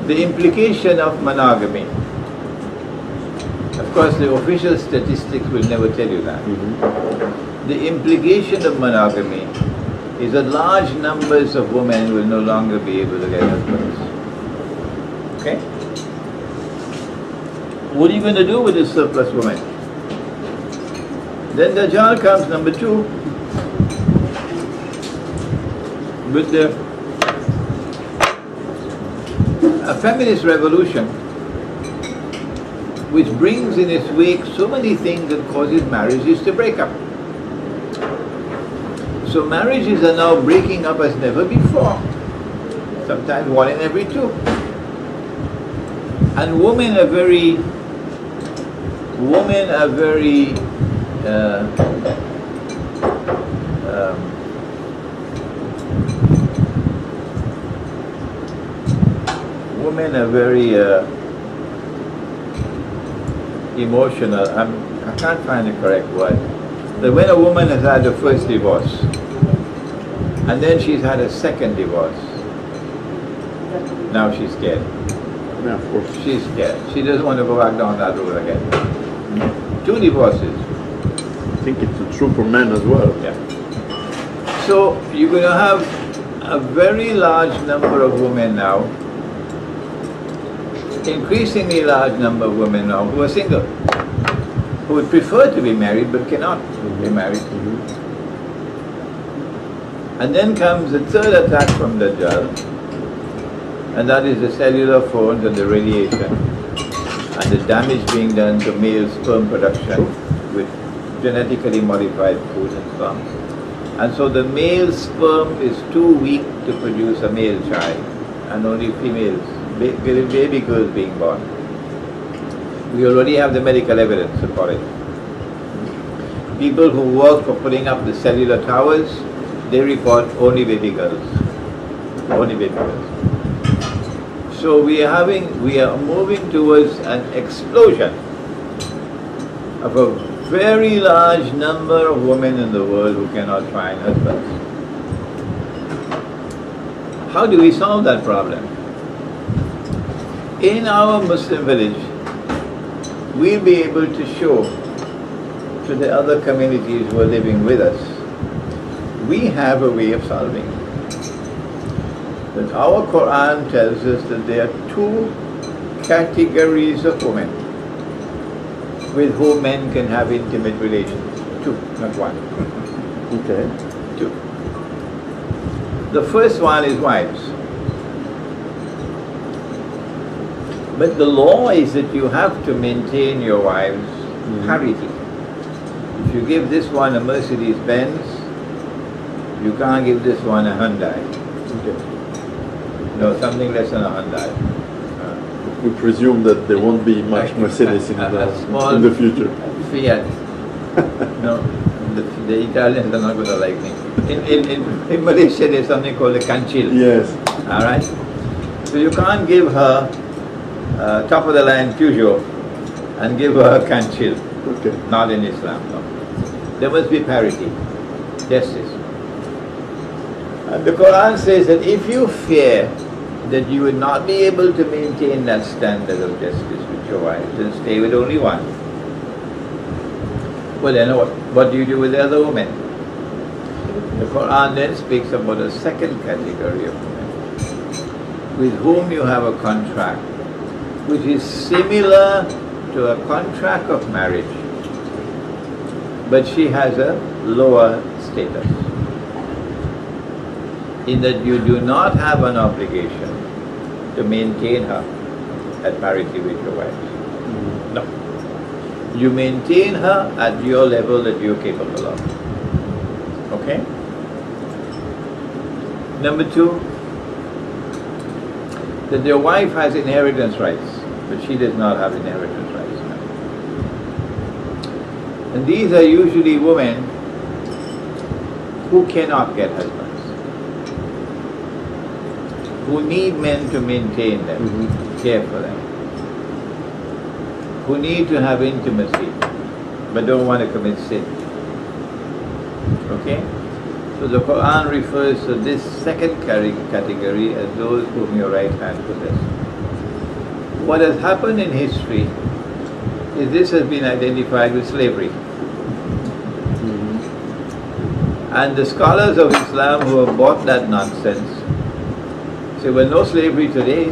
The implication of monogamy. Of course, the official statistics will never tell you that. The implication of monogamy is that large numbers of women will no longer be able to get husbands. Okay? What are you going to do with this surplus women? Then Dajjal comes, number 2, with a feminist revolution which brings in its wake so many things that causes marriages to break up. So marriages are now breaking up as never before, sometimes 1 in every 2. And women are very emotional. I can't find the correct word. That when a woman has had a first divorce and then she's had a second divorce, now she's scared. Yeah, of course. She's scared. She doesn't want to go back down that road again. 2 divorces. I think it's true for men as well. Yeah. So you're going to have a very large number of women now, increasingly large number of women now who are single, who would prefer to be married but cannot be married. And then comes the third attack from Dajjal, and that is the cellular phones and the radiation and the damage being done to male sperm production with genetically modified food and so on. And so the male sperm is too weak to produce a male child, and only females, baby girls being born. We already have the medical evidence for it. People who work for putting up the cellular towers, they report only baby girls. Only baby girls. So we are moving towards an explosion of a very large number of women in the world who cannot find husbands. How do we solve that problem? In our Muslim village, we'll be able to show to the other communities who are living with us, we have a way of solving it. That our Quran tells us that there are 2 categories of women with whom men can have intimate relations. 2, not 1. Okay. 2. The first one is wives. But the law is that you have to maintain your wives parity. If you give this one a Mercedes Benz, you can't give this one a Hyundai. Okay. No, something less than a Hyundai. We presume that there won't be much Mercedes in the future. Fiat. No, the Italians are not going to like me. In Malaysia, there's something called a kanchil. Yes. All right. So you can't give her top of the line Peugeot and give her a kanchil. Okay. Not in Islam. No. There must be parity, justice. And the Quran says that if you fear that you would not be able to maintain that standard of justice with your wife, then stay with only one. Well then what do you do with the other women? The Quran then speaks about a second category of women with whom you have a contract which is similar to a contract of marriage, but she has a lower status, in that you do not have an obligation to maintain her at parity with your wife. No. You maintain her at your level that you're capable of. Okay? Number 2, that your wife has inheritance rights, but she does not have inheritance rights. And these are usually women who cannot get husbands, who need men to maintain them, care for them, who need to have intimacy but don't want to commit sin. Okay? So the Quran refers to this second category as those whom your right hand possesses. What has happened in history is this has been identified with slavery. And the scholars of Islam who have bought that nonsense say, well, no slavery today,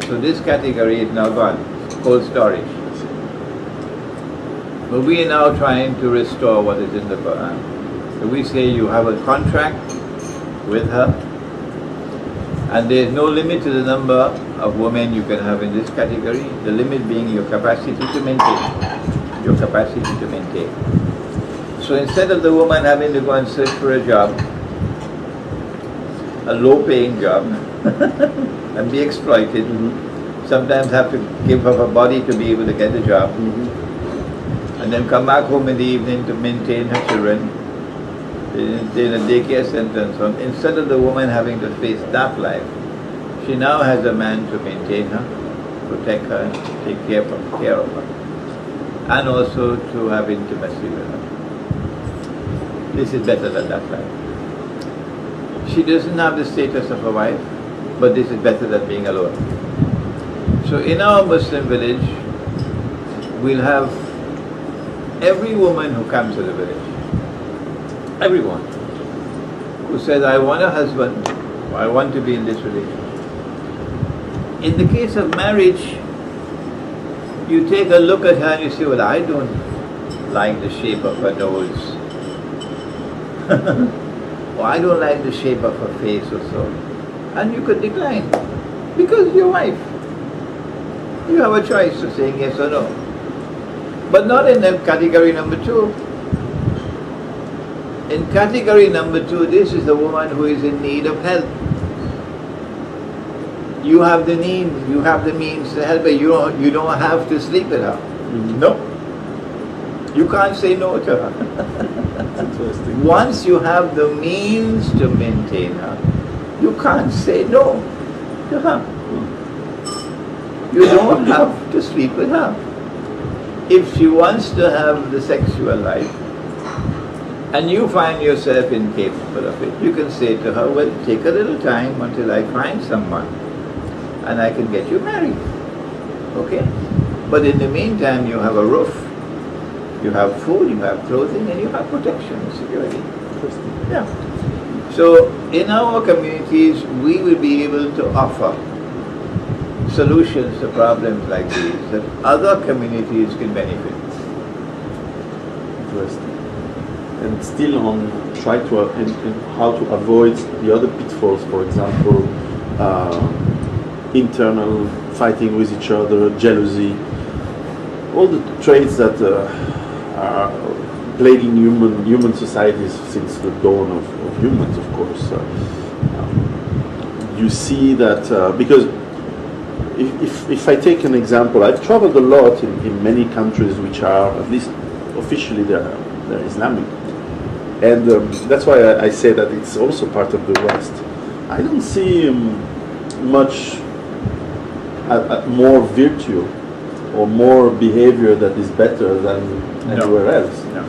so this category is now gone. Cold storage. But we are now trying to restore what is in the Quran. So we say you have a contract with her, and there is no limit to the number of women you can have in this category, the limit being your capacity to maintain. Your capacity to maintain. So instead of the woman having to go and search for a job, a low-paying job, and be exploited, sometimes have to give up her body to be able to get a job, and then come back home in the evening to maintain her children in a daycare center and so on. Instead of the woman having to face that life, she now has a man to maintain her, protect her, take care of her, and also to have intimacy with her. This is better than that life. She doesn't have the status of a wife, but this is better than being alone. So in our Muslim village, we'll have every woman who comes to the village, everyone who says, I want a husband, or I want to be in this relationship. In the case of marriage, you take a look at her and you say, well, I don't like the shape of her nose. Or I don't like the shape of her face or so. And you could decline, because your wife. You have a choice of saying yes or no. But not in the category number 2. In category number 2, this is the woman who is in need of help. You have the need, you have the means to help her. You don't have to sleep with her. No. You can't say no to her. That's interesting. Once you have the means to maintain her, you can't say no to her. You don't have to sleep with her. If she wants to have the sexual life, and you find yourself incapable of it, you can say to her, well, take a little time until I find someone, and I can get you married. Okay? But in the meantime, you have a roof, you have food, you have clothing, and you have protection and security. Yeah. So in our communities, we will be able to offer solutions to problems like these that other communities can benefit. Interesting. And still on try to how to avoid the other pitfalls, for example, internal fighting with each other, jealousy, all the traits that are plaguing human societies since the dawn of humans, of course. You see that because if I take an example, I've traveled a lot in many countries which are, at least officially, they're Islamic. And that's why I say that it's also part of the West. I don't see much more virtue or more behavior that is better than anywhere else. No.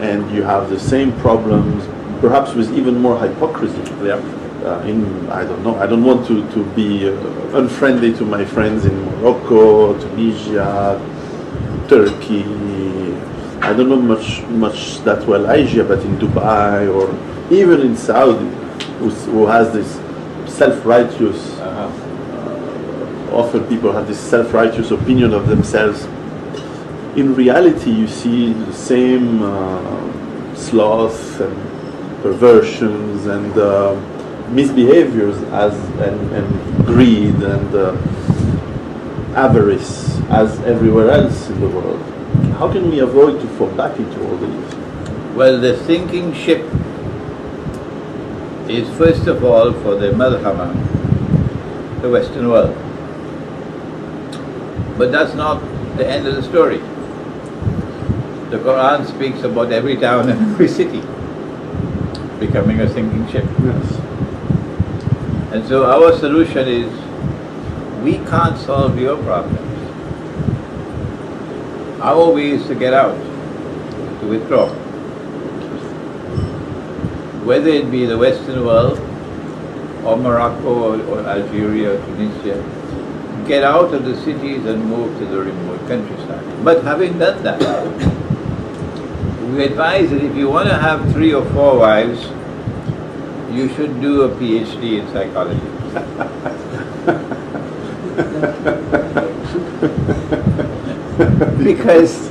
And you have the same problems, perhaps with even more hypocrisy. Yeah. I don't know. I don't want to be unfriendly to my friends in Morocco, Tunisia, Turkey. I don't know much that well Asia, but in Dubai or even in Saudi, who has this self-righteous. Often people have this self-righteous opinion of themselves. In reality, you see the same sloth and perversions and misbehaviors and greed and avarice as everywhere else in the world. How can we avoid to fall back into all these? Well, the sinking ship is first of all for the malhama, the Western world. But that's not the end of the story. The Quran speaks about every town and every city becoming a sinking ship. Yes. And so our solution is, we can't solve your problems. our ways to get out, to withdraw. Whether it be the Western world, or Morocco, or Algeria, or Tunisia, get out of the cities and move to the remote countryside. But having done that, we advise that if you want to have 3 or 4 wives, you should do a PhD in psychology. Because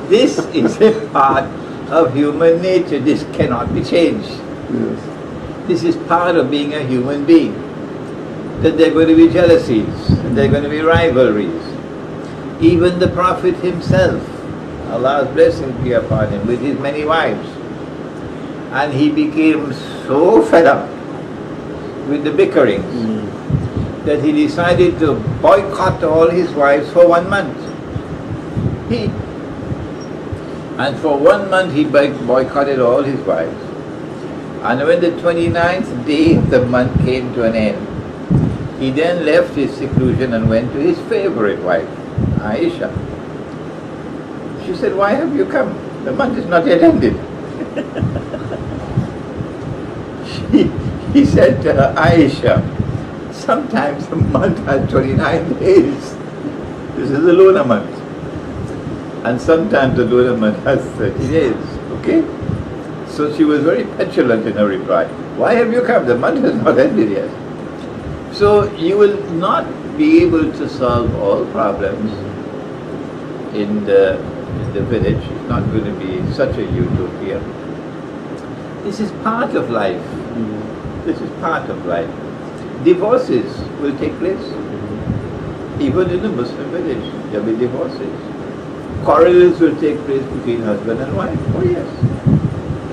this is a part of human nature. This cannot be changed. Yes. This is part of being a human being. That there are going to be jealousies, and there are going to be rivalries. Even the Prophet himself, Allah's blessings be upon him, with his many wives. And he became so fed up with the bickerings that he decided to boycott all his wives for 1 month. And for 1 month he boycotted all his wives. And when the 29th day of the month came to an end, he then left his seclusion and went to his favorite wife, Aisha. She said, "Why have you come? The month is not yet ended." He said to her, "Aisha, sometimes a month has 29 days. This is the lunar month. And sometimes the lunar month has 30 days. Okay?" So she was very petulant in her reply. "Why have you come? The month has not ended yet." So you will not be able to solve all problems in the village. It's not going to be such a utopia. This is part of life. This is part of life. Divorces will take place. Even in the Muslim village, there will be divorces. Quarrels will take place between husband and wife. Oh yes.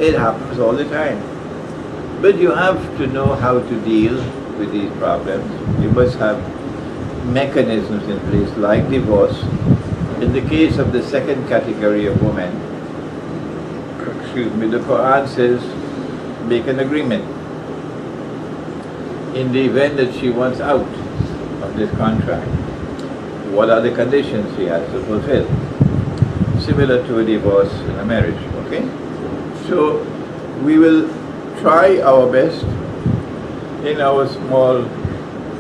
It happens all the time. But you have to know how to deal with these problems. You must have mechanisms in place like divorce. In the case of the second category of women, the Quran says, make an agreement. In the event that she wants out of this contract, what are the conditions she has to fulfill? Similar to a divorce in a marriage, okay? So we will try our best in our small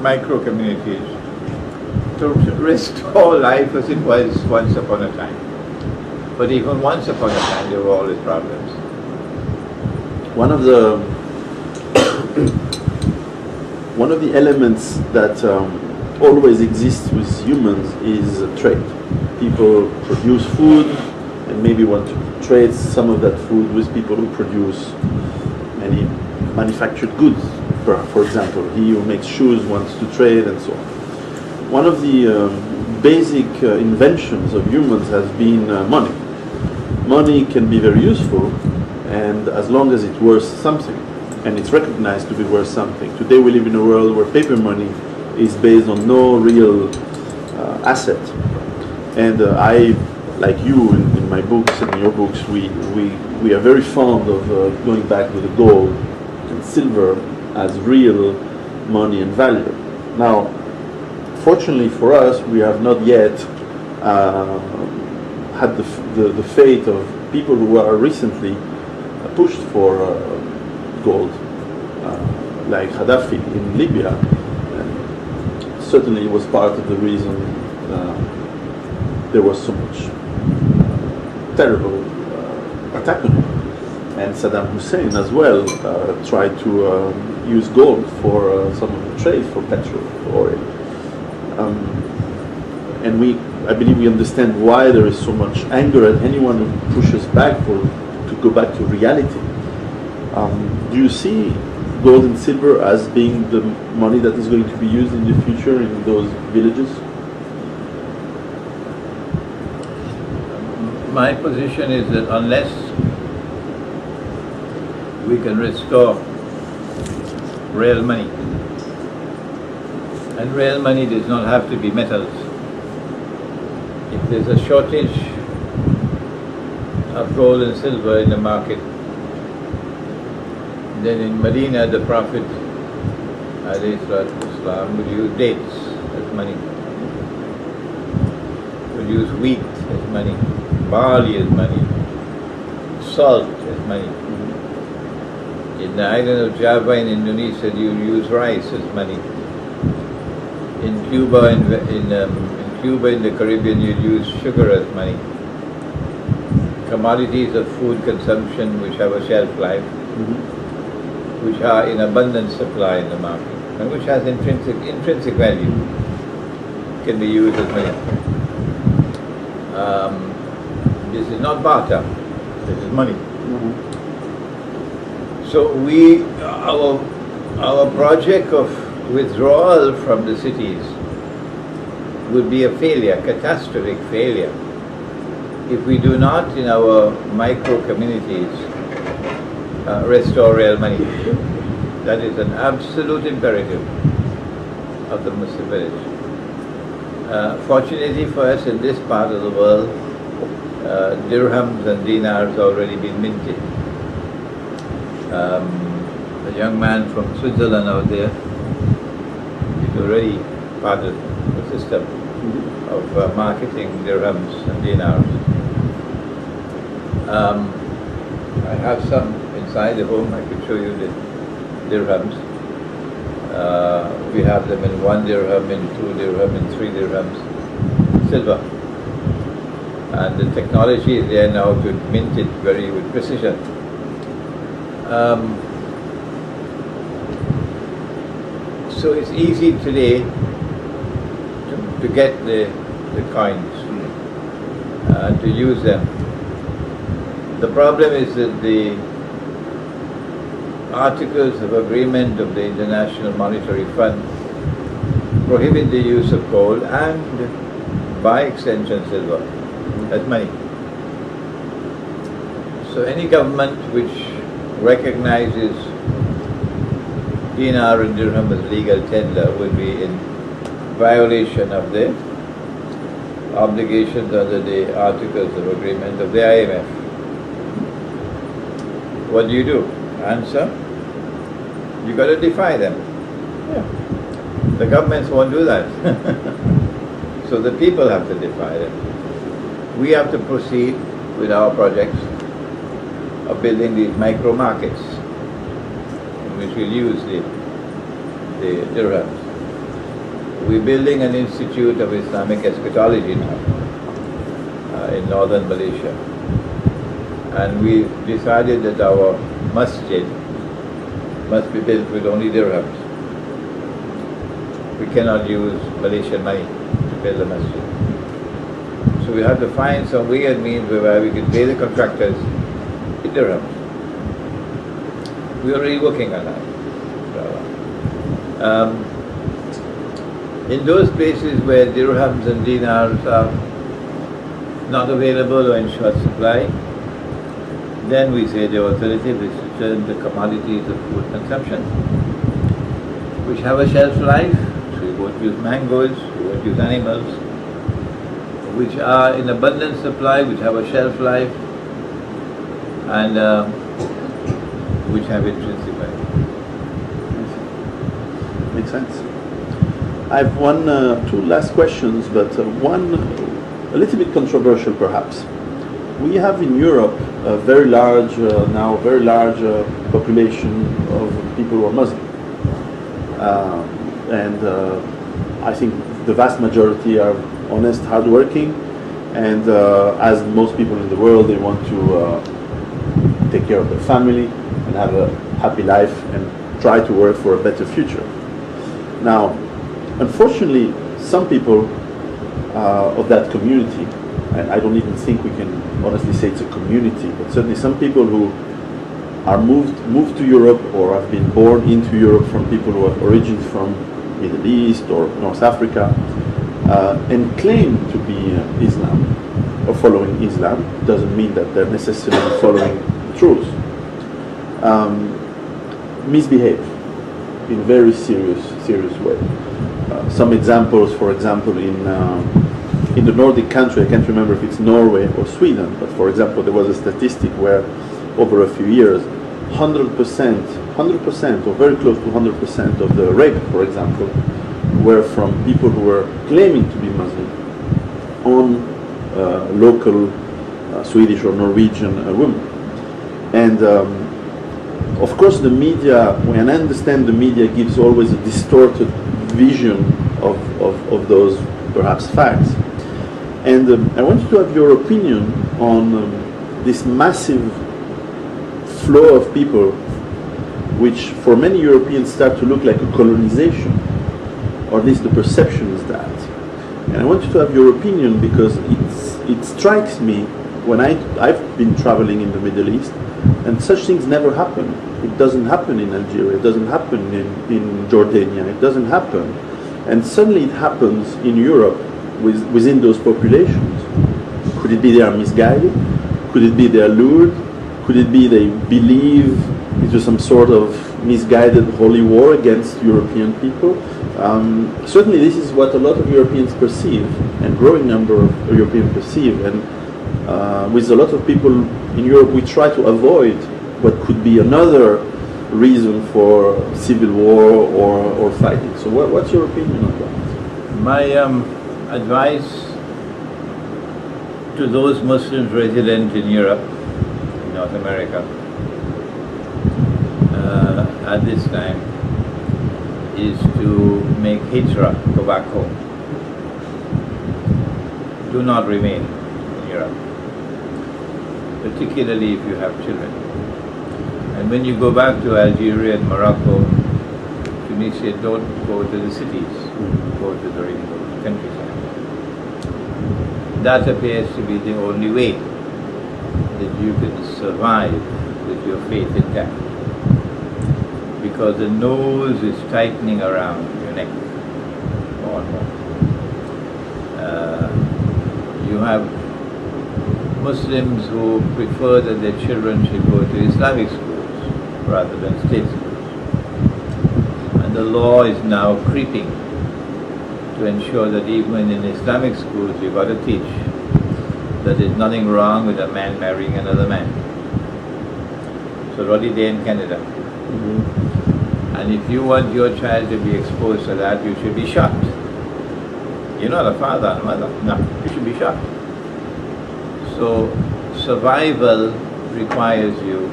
micro communities to restore life as it was once upon a time. But even once upon a time there were always problems. One of the elements that always exists with humans is trade. People produce food and maybe want to trade some of that food with people who produce many manufactured goods. For example, he who makes shoes wants to trade and so on. One of the basic inventions of humans has been money. Money can be very useful, and as long as it's worth something, and it's recognized to be worth something. Today we live in a world where paper money is based on no real asset. And I, like you in my books and in your books, we are very fond of going back to the gold and silver as real money and value. Now, fortunately for us, we have not yet had the fate of people who are recently pushed for gold, like Gaddafi in Libya. And certainly it was part of the reason there was so much terrible attack on him. And Saddam Hussein as well tried to use gold for some of the trade for petrol, for oil. And I believe we understand why there is so much anger at anyone who pushes back to go back to reality. Do you see gold and silver as being the money that is going to be used in the future in those villages? My position is that unless we can restore real money, and real money does not have to be metals. If there's a shortage of gold and silver in the market, then in Medina the Prophet ﷺ would use dates as money, would use wheat as money. barley is money, salt is money. In the island of Java in Indonesia, you use rice as money. In Cuba, in the Caribbean, you use sugar as money. Commodities of food consumption which have a shelf life, which are in abundant supply in the market, and which has intrinsic value, can be used as money. This is not barter, this is money. So our project of withdrawal from the cities would be a failure, catastrophic failure, if we do not in our micro communities restore real money. That is an absolute imperative of the Muslim village. Fortunately for us in this part of the world, dirhams and dinars already been minted. A young man from Switzerland out there is already part of the system of marketing dirhams and dinars. I have some inside the home. I could show you the dirhams. We have them in 1 dirham, in 2 dirham, in 3 dirhams, silver. And the technology is there now to mint it with precision. So it's easy today to get the coins and to use them. The problem is that the Articles of Agreement of the International Monetary Fund prohibit the use of gold and, by extension, silver as money. So any government which recognizes dinar and dirham as legal tender will be in violation of the obligations under the Articles of Agreement of the IMF. What do? Answer: you got to defy them. Yeah. The governments won't do that. So the people have to defy them. We have to proceed with our projects of building these micro markets in which we'll use the dirhams. We're building an institute of Islamic eschatology now in northern Malaysia, and we decided that our masjid must be built with only dirhams. We cannot use Malaysian money to build a masjid. So we have to find some weird means whereby we can pay the contractors in dirhams. We're already working on that. In those places where dirhams and dinars are not available or in short supply, then we say the alternative is to turn to commodities of food consumption, which have a shelf life. So we won't use mangoes, we won't use animals, which are in abundant supply, which have a shelf life, and which have intrinsic value. Makes sense. I have two last questions, but one a little bit controversial perhaps. We have in Europe a very large population of people who are Muslim, and I think the vast majority are honest, hardworking, and as most people in the world, they want to take care of their family and have a happy life and try to work for a better future. Now, unfortunately, some people of that community, and I don't even think we can honestly say it's a community, but certainly some people who are moved to Europe or have been born into Europe from people who have origins from Middle East or North Africa, and claim to be Islam or following Islam, doesn't mean that they're necessarily following the truth. Misbehave in a very serious way. Some examples, for example, in the Nordic country, I can't remember if it's Norway or Sweden, but for example, there was a statistic where over a few years, 100% or very close to 100% of the rape, for example, were from people who were claiming to be Muslim on local Swedish or Norwegian woman. And of course the media, when I understand the media gives always a distorted vision of those perhaps facts. And I wanted to have your opinion on this massive flow of people, which for many Europeans start to look like a colonization, or at least the perception is that. And I wanted to have your opinion because it strikes me when I've been traveling in the Middle East, and such things never happen. It doesn't happen in Algeria, it doesn't happen in Jordania, it doesn't happen. And suddenly it happens in Europe within those populations. Could it be they are misguided? Could it be they are lured? Could it be they believe into some sort of misguided holy war against European people? Certainly this is what a lot of Europeans perceive, and growing number of Europeans perceive. And with a lot of people in Europe, we try to avoid what could be another reason for civil war or fighting. So what's your opinion on that? My advice to those Muslims resident in Europe, in North America, at this time, is to make hijrah, go back home. Do not remain in Europe, particularly if you have children. And when you go back to Algeria and Morocco, Tunisia, don't go to the cities, go to the countryside. That appears to be the only way that you can survive with your faith intact, because the nose is tightening around your neck more and more. You have Muslims who prefer that their children should go to Islamic schools rather than state schools. And the law is now creeping to ensure that even in Islamic schools you've got to teach that there's nothing wrong with a man marrying another man. So already there in Canada. And if you want your child to be exposed to that, you should be shot. You're not a father and mother. No, you should be shot. So survival requires you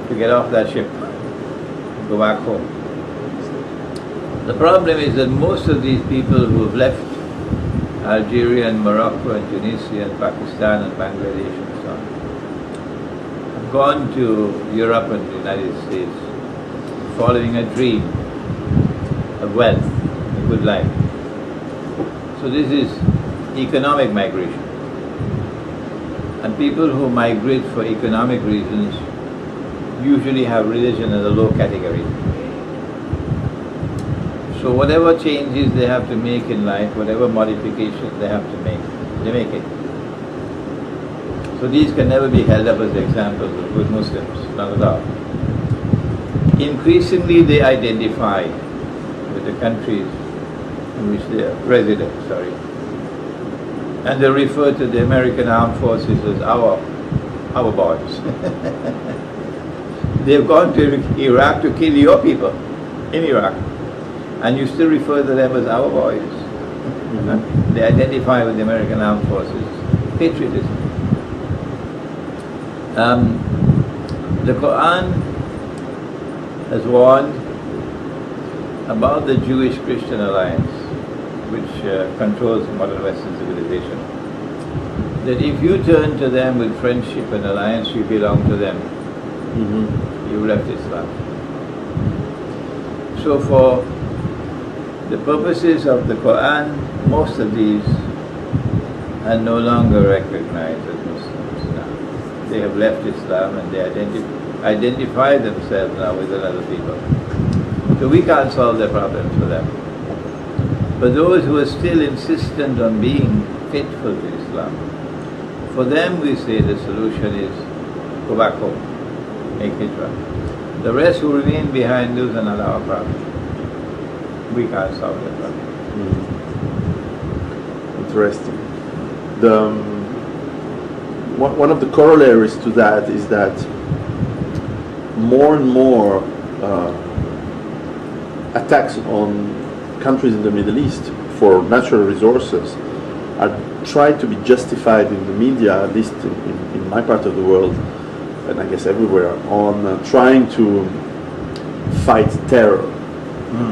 to get off that ship, go back home. The problem is that most of these people who have left Algeria and Morocco and Tunisia and Pakistan and Bangladesh and so on have gone to Europe and the United States following a dream of wealth, a good life. So this is economic migration. And people who migrate for economic reasons usually have religion as a low category. So whatever changes they have to make in life, whatever modifications they have to make, they make it. So these can never be held up as examples of good Muslims, not at all. Increasingly they identify with the countries in which they are resident, and they refer to the American Armed Forces as our boys. They've gone to Iraq to kill your people in Iraq, and you still refer to them as our boys. They identify with the American Armed Forces. Patriotism. The Quran has warned about the Jewish-Christian alliance, which controls modern Western civilization, that if you turn to them with friendship and alliance, you belong to them. You left Islam. So for the purposes of the Quran, most of these are no longer recognized as Muslims now. They have left Islam and they identify themselves now with other people. So we can't solve their problems for them. But those who are still insistent on being faithful to Islam, for them we say the solution is go back home, make hijrah. The rest who remain behind, those are not our problem. We can't solve their problem. Interesting. One of the corollaries to that is that more and more attacks on countries in the Middle East for natural resources are tried to be justified in the media, at least in my part of the world, and I guess everywhere, on trying to fight terror.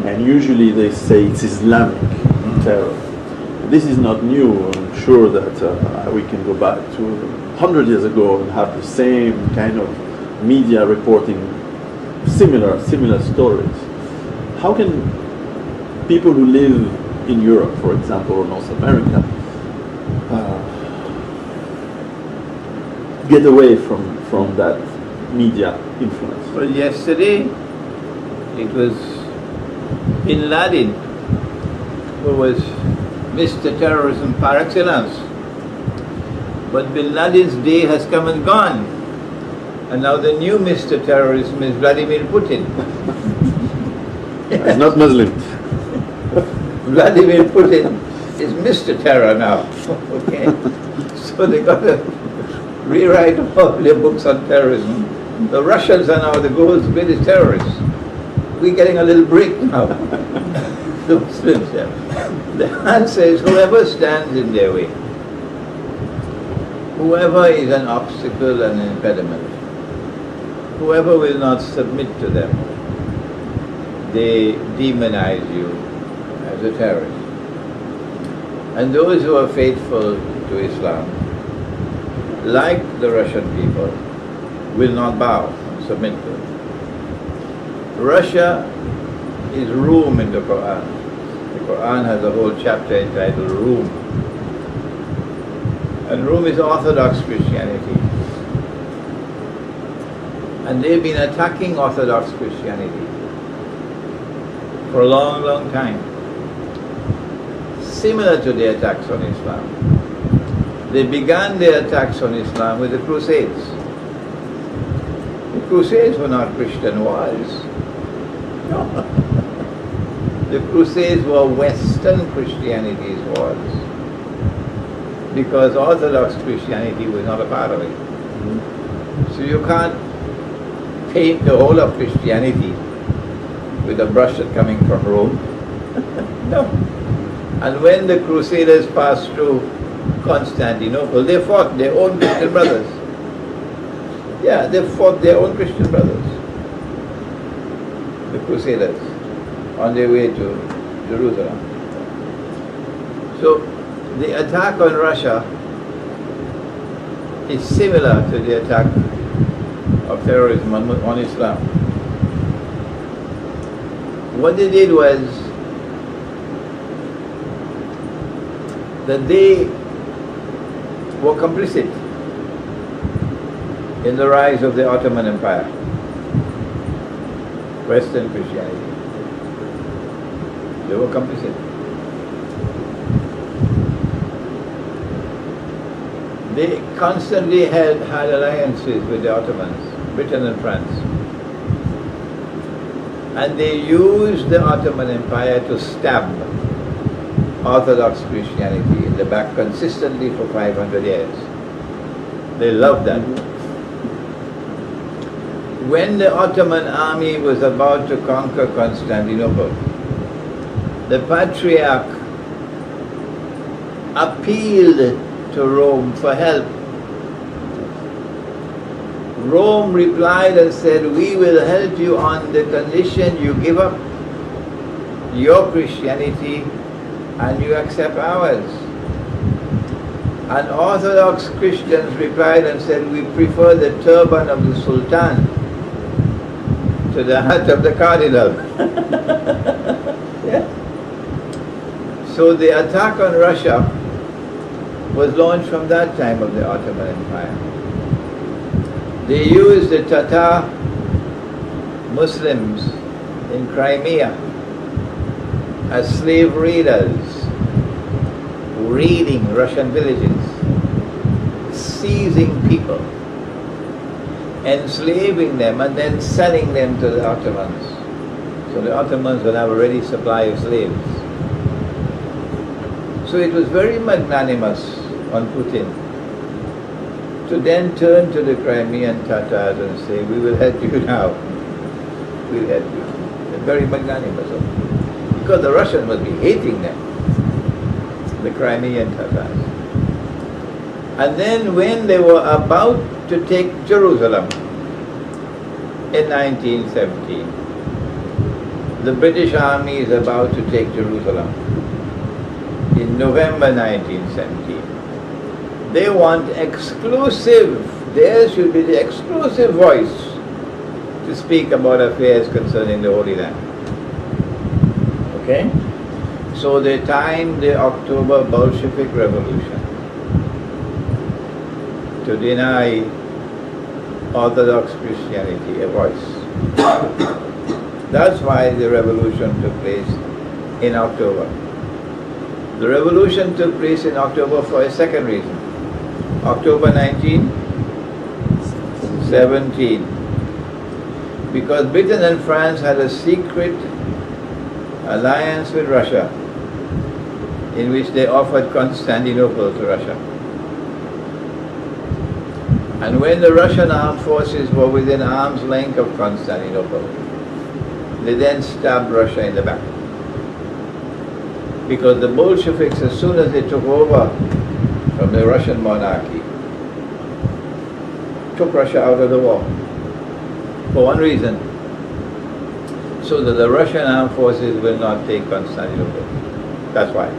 And usually they say it's Islamic terror. This is not new. I'm sure that we can go back to 100 years ago and have the same kind of media reporting similar stories. How can people who live in Europe, for example, or North America, get away from that media influence? Well, yesterday it was Bin Laden who was Mr. Terrorism par excellence. But Bin Laden's day has come and gone. And now the new Mr. Terrorism is Vladimir Putin. He's not Muslim. Vladimir Putin is Mr. Terror now. Okay? So they got to rewrite all their books on terrorism. The Russians are now the world's greatest terrorists. We're getting a little break now. The Muslims have. The answer is whoever stands in their way, whoever is an obstacle and an impediment, whoever will not submit to them, they demonize you as a terrorist. And those who are faithful to Islam, like the Russian people, will not bow and submit to it. Russia is Rome in the Quran. The Quran has a whole chapter entitled Rome. And Rome is Orthodox Christianity. And they've been attacking Orthodox Christianity for a long, long time. Similar to the attacks on Islam. They began their attacks on Islam with the Crusades. The Crusades were not Christian wars. No. The Crusades were Western Christianity's wars, because Orthodox Christianity was not a part of it. So you can't paint the whole of Christianity with a brush that's coming from Rome. No. And when the Crusaders passed through Constantinople, they fought their own Christian brothers. Yeah, they fought their own Christian brothers. The Crusaders, on their way to Jerusalem. So the attack on Russia is similar to the attack of terrorism on Islam. What they did was that they were complicit in the rise of the Ottoman Empire, Western Christianity. They were complicit. They constantly had alliances with the Ottomans, Britain and France. And they used the Ottoman Empire to stab Orthodox Christianity in the back consistently for 500 years. They loved that. When the Ottoman army was about to conquer Constantinople, the Patriarch appealed to Rome for help. Rome replied and said, "We will help you on the condition you give up your Christianity and you accept ours." And Orthodox Christians replied and said, "We prefer the turban of the Sultan to the hat of the Cardinal." Yeah. So the attack on Russia was launched from that time of the Ottoman Empire. They used the Tatar Muslims in Crimea as slave raiders, raiding Russian villages, seizing people, enslaving them, and then selling them to the Ottomans. So the Ottomans would have a ready supply of slaves. So it was very magnanimous on Putin to then turn to the Crimean Tatars and say, "We will help you now. We'll help you." They're very magnanimous of them. Because the Russians must be hating them. the Crimean Tatars. And then when they were about to take Jerusalem in 1917, the British Army is about to take Jerusalem in November 1917. They want exclusive, there should be the exclusive voice to speak about affairs concerning the Holy Land. Okay? So they timed the October Bolshevik Revolution to deny Orthodox Christianity a voice. That's why the revolution took place in October. The revolution took place in October for a second reason. October 1917. Because Britain and France had a secret alliance with Russia in which they offered Constantinople to Russia. And when the Russian armed forces were within arm's length of Constantinople, they then stabbed Russia in the back. Because the Bolsheviks, as soon as they took over from the Russian monarchy, took Russia out of the war. For one reason, so that the Russian armed forces will not take Constantinople. That's why.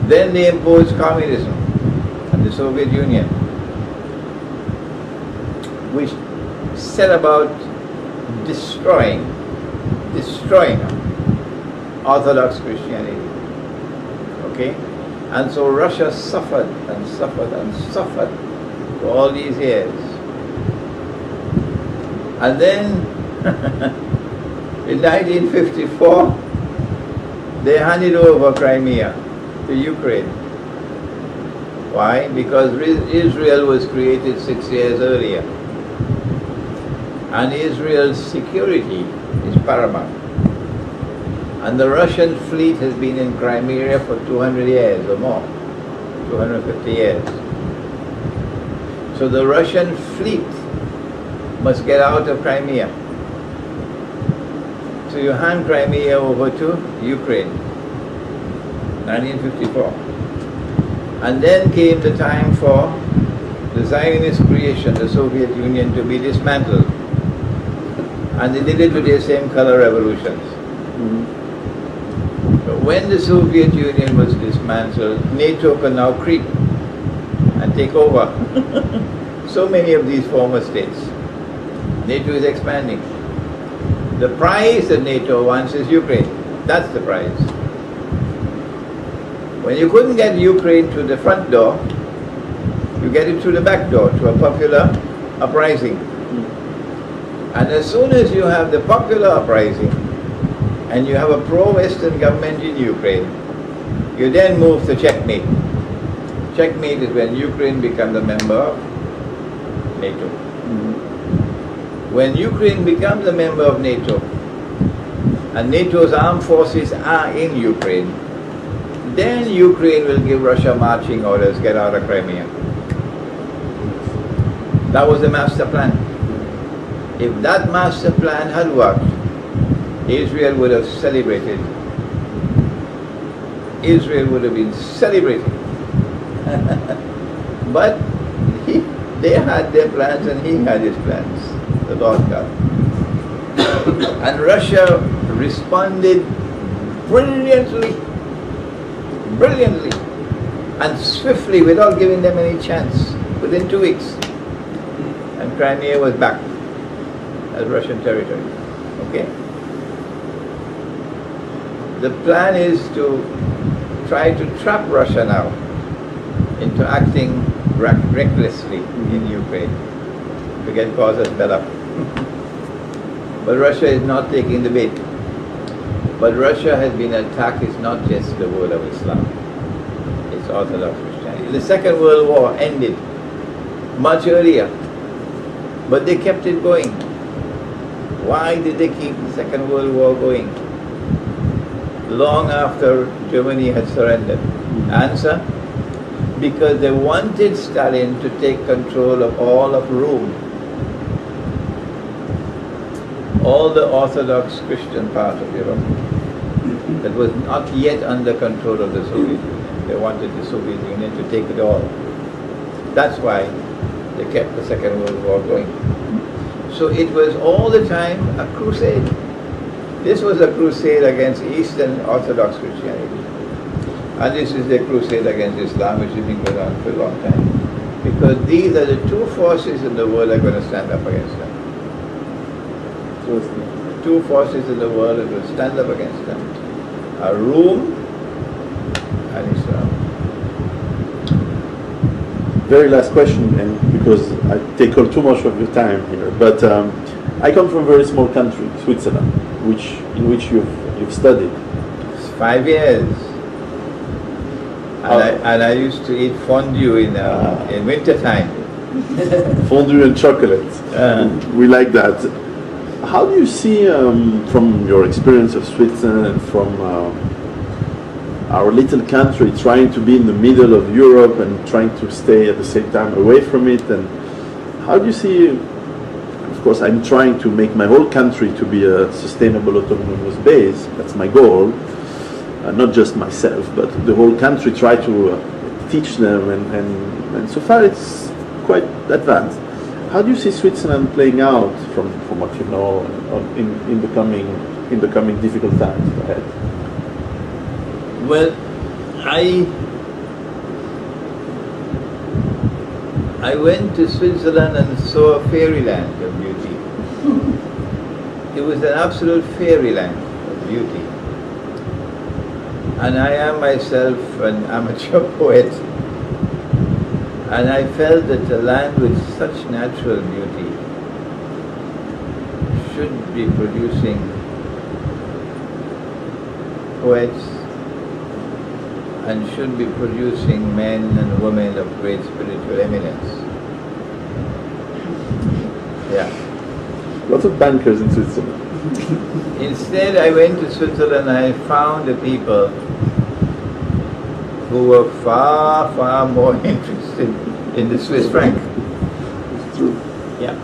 Then they imposed communism and the Soviet Union, which set about destroying Orthodox Christianity. Okay? And so Russia suffered and suffered and suffered for all these years. And then in 1954, they handed over Crimea to Ukraine. Why? Because Israel was created 6 years earlier. And Israel's security is paramount. And the Russian fleet has been in Crimea for 200 years or more, 250 years. So the Russian fleet must get out of Crimea. So you hand Crimea over to Ukraine, 1954. And then came the time for the Zionist creation, the Soviet Union, to be dismantled. And they did it with their same color revolutions. But when the Soviet Union was dismantled, NATO could now creep and take over so many of these former states. NATO is expanding. The prize that NATO wants is Ukraine. That's the prize. When you couldn't get Ukraine through the front door, you get it through the back door to a popular uprising. And as soon as you have the popular uprising and you have a pro-Western government in Ukraine, you then move to checkmate. Checkmate is when Ukraine becomes a member of NATO. When Ukraine becomes a member of NATO and NATO's armed forces are in Ukraine, then Ukraine will give Russia marching orders, get out of Crimea. That was the master plan. If that master plan had worked, Israel would have celebrated. Israel would have been celebrating. But they had their plans and he had his plans, the Lord God. And Russia responded brilliantly and swiftly without giving them any chance, within 2 weeks. And Crimea was back as Russian territory. Okay? The plan is to try to trap Russia now into acting recklessly in Ukraine to get causes better. But Russia is not taking the bait. But Russia has been attacked. It's not just the world of Islam. It's Orthodox Christianity. The Second World War ended much earlier, but they kept it going. Why did they keep the Second World War going long after Germany had surrendered? Answer: because they wanted Stalin to take control of all of Rome, all the Orthodox Christian part of Europe. that was not yet under control of the Soviet Union. They wanted the Soviet Union to take it all. That's why they kept the Second World War going. So it was all the time a crusade. This was a crusade against Eastern Orthodox Christianity. And this is the crusade against Islam, which has been going on for a long time. Because these are the two forces in the world that are going to stand up against them. Two forces in the world that will stand up against them are Rome and Islam. Very last question, and because I take up too much of your time here, but I come from a very small country, Switzerland, in which you've studied. It's 5 years. And I used to eat fondue in winter time. Fondue and chocolate. We like that. How do you see, from your experience of Switzerland and from our little country, trying to be in the middle of Europe and trying to stay at the same time away from it, and how do you see, of course I'm trying to make my whole country to be a sustainable autonomous base, that's my goal, not just myself, but the whole country, try to teach them, and so far it's quite advanced. How do you see Switzerland playing out from what you know in the coming difficult times ahead? Well, I went to Switzerland and saw a fairyland of beauty. It was an absolute fairyland of beauty. And I am myself an amateur poet. And I felt that a land with such natural beauty should be producing poets and should be producing men and women of great spiritual eminence. Yeah. Lots of bankers in Switzerland. Instead, I went to Switzerland and I found the people who were far, far more interested in the Swiss franc. It's true. Yeah.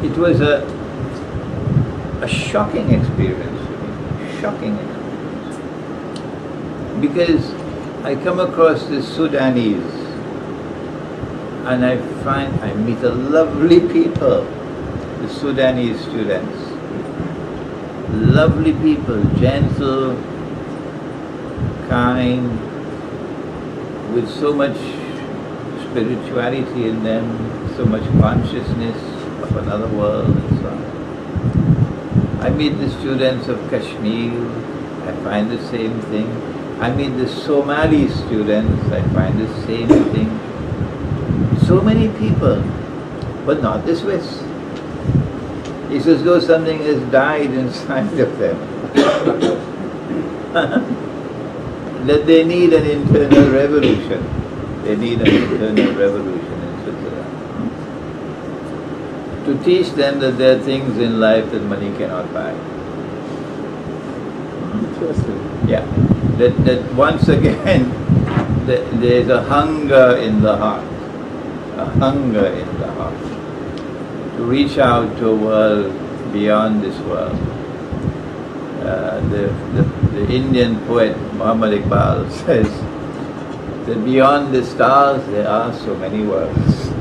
It was a shocking experience for me. Shocking experience. Because I come across the Sudanese and I meet a lovely people, the Sudanese students. Lovely people, gentle, kind, with so much spirituality in them, so much consciousness of another world and so on. I meet the students of Kashmir, I find the same thing. I meet the Somali students, I find the same thing. So many people, but not the Swiss. It's as though something has died inside of them. That they need an internal revolution. They need an internal revolution in Switzerland. To teach them that there are things in life that money cannot buy. Interesting. Yeah. That once again, there's a hunger in the heart. A hunger in the heart. To reach out to a world beyond this world. The Indian poet Muhammad Iqbal says that beyond the stars there are so many worlds.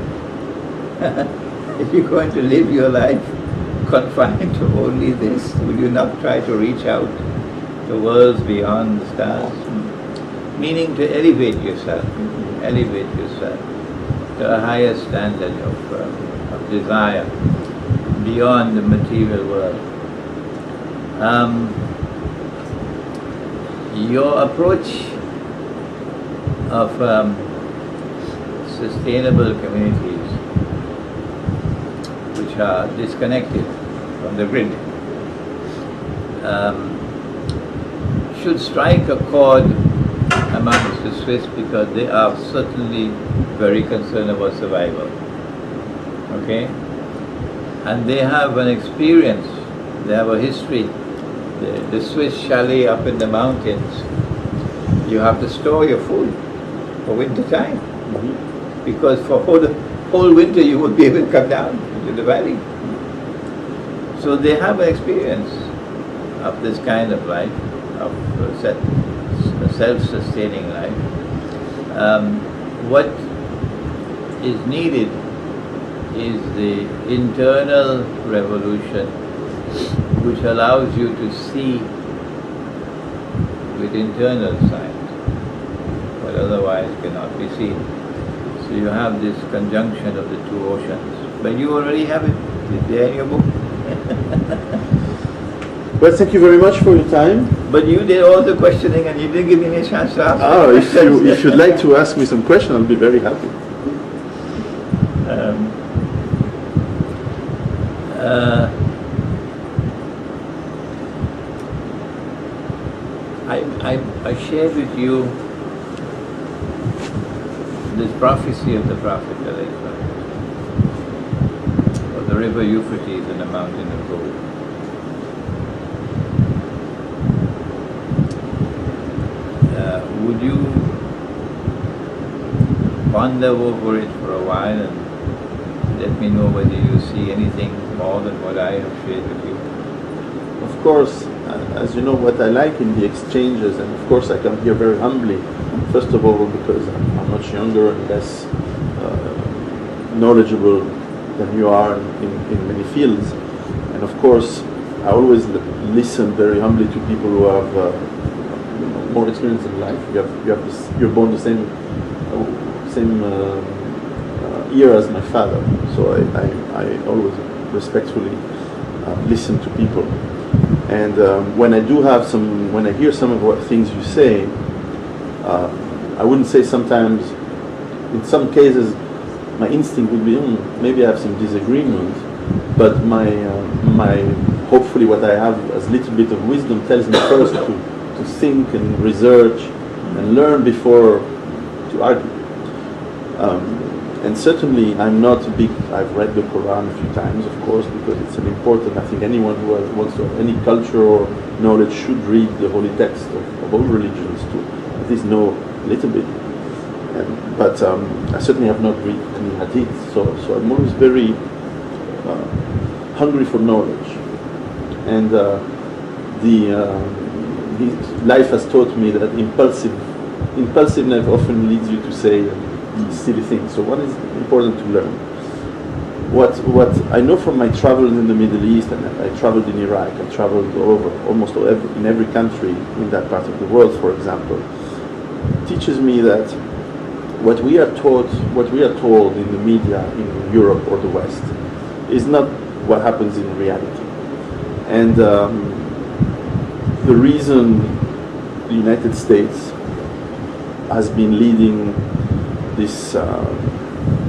If you're going to live your life confined to only this, will you not try to reach out to worlds beyond the stars? Meaning to elevate yourself to a higher standard of desire beyond the material world. Your approach of sustainable communities which are disconnected from the grid should strike a chord amongst the Swiss, because they are certainly very concerned about survival. Okay? And they have an experience, they have a history. The Swiss chalet up in the mountains, you have to store your food for winter time. Because for whole winter you won't be able to come down into the valley. So they have an experience of this kind of life, of self-sustaining life, what is needed is the internal revolution which allows you to see with internal sight what otherwise cannot be seen. So you have this conjunction of the two oceans. But you already have it. It's there in your book. Well, thank you very much for your time. But you did all the questioning and you didn't give me a chance to ask. Oh, if you'd like to ask me some questions, I'll be very happy. I shared with you this prophecy of the Prophet of the river Euphrates and the mountain of gold. Would you ponder over it for a while and let me know whether you see anything more than what I have shared with you? Of course, as you know, what I like in the exchanges, and of course I come here very humbly, first of all because I'm much younger and less knowledgeable than you are in many fields, and of course I always listen very humbly to people who have more experience in life. You're born the same year as my father, so I always respectfully listen to people. And when I hear some of what things you say, I wouldn't say sometimes, in some cases, my instinct would be, maybe I have some disagreement, but hopefully what I have as little bit of wisdom tells me first to think and research and learn before to argue. And certainly I'm not a big, I've read the Quran a few times, of course, because it's an important, I think anyone who wants to have any culture or knowledge should read the holy text of all religions to at least know a little bit. But I certainly have not read any hadith, so I'm always very hungry for knowledge. And life has taught me that impulsiveness often leads you to say silly things. So one is important to learn. What I know from my travels in the Middle East, and I traveled in Iraq, I traveled all over, in every country in that part of the world, for example, teaches me that what we are told in the media in Europe or the West is not what happens in reality. And the reason the United States has been leading this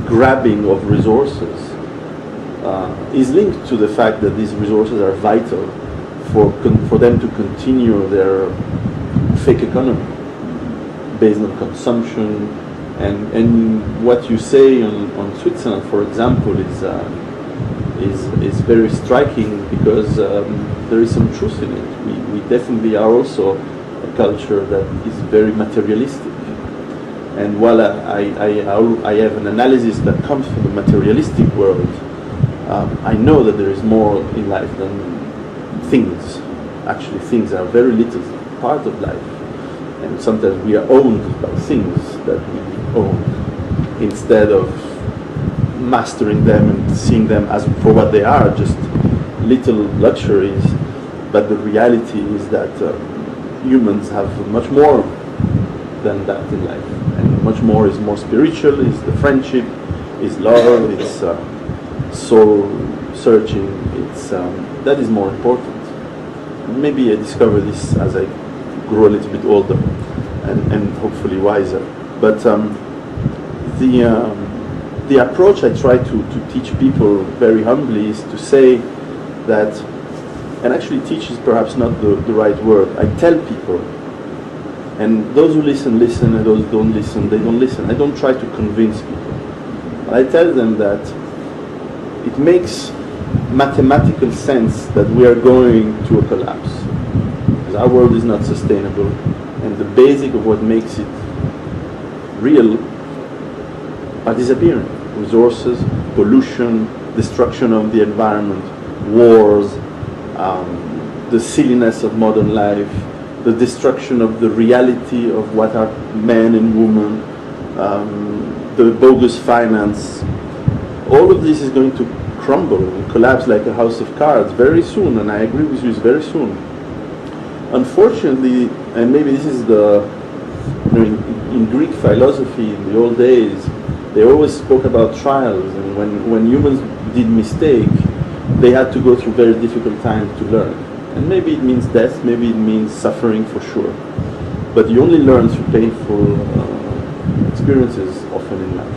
grabbing of resources is linked to the fact that these resources are vital for them to continue their fake economy based on consumption. And what you say on Switzerland, for example, is very striking because there is some truth in it. We definitely are also a culture that is very materialistic. And while I have an analysis that comes from the materialistic world, I know that there is more in life than things. Actually, things are very little part of life. And sometimes we are owned by things that we own, instead of mastering them and seeing them as for what they are, just little luxuries. But the reality is that humans have much more than that in life, and much more is more spiritual, is the friendship, is love, it's soul searching, it's that is more important. Maybe I discover this as I grow a little bit older and hopefully wiser. But the approach I try to teach people very humbly is to say that, and actually teach is perhaps not the right word, I tell people, and those who listen, listen, and those who don't listen, they don't listen. I don't try to convince people. I tell them that it makes mathematical sense that we are going to a collapse, because our world is not sustainable, and the basic of what makes it real are disappearing. Resources, pollution, destruction of the environment, wars, the silliness of modern life, the destruction of the reality of what are men and women, the bogus finance. All of this is going to crumble and collapse like a house of cards very soon, and I agree with you, it's very soon. Unfortunately, and maybe this is in Greek philosophy in the old days, they always spoke about trials, and when humans did mistake, they had to go through very difficult times to learn. And maybe it means death, maybe it means suffering for sure. But you only learn through painful experiences often in life.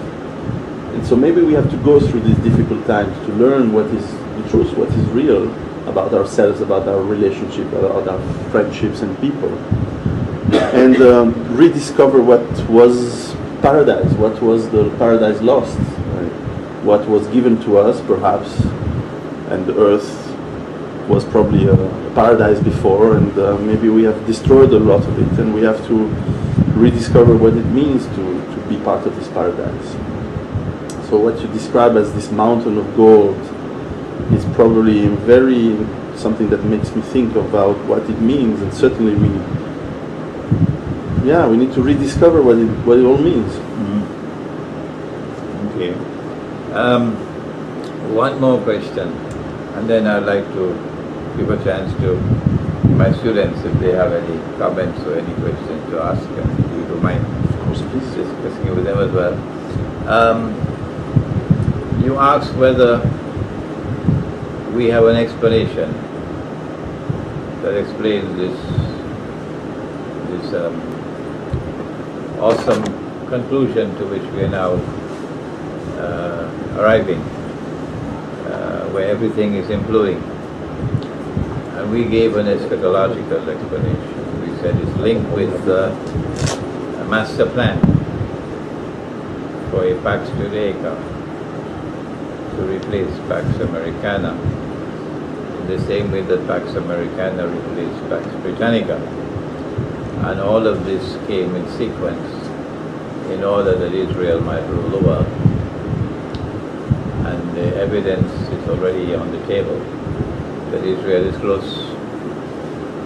And so maybe we have to go through these difficult times to learn what is the truth, what is real about ourselves, about our relationship, about our friendships and people. And rediscover what was paradise, what was the paradise lost, right? What was given to us perhaps, and the earth was probably a paradise before, and maybe we have destroyed a lot of it, and we have to rediscover what it means to be part of this paradise. So what you describe as this mountain of gold is probably very something that makes me think about what it means, and certainly we need to rediscover what it all means. Okay. One more question, and then I'd like to give a chance to my students if they have any comments or any questions to ask, and if you don't mind, of course, please discussing it with them as well. You asked whether we have an explanation that explains this awesome conclusion to which we are now arriving, where everything is imploding. And we gave an eschatological explanation. We said it's linked with a master plan for a Pax Judaica to replace Pax Americana, in the same way that Pax Americana replaced Pax Britannica. And all of this came in sequence in order that Israel might rule the world. And the evidence is already on the table that Israel is close.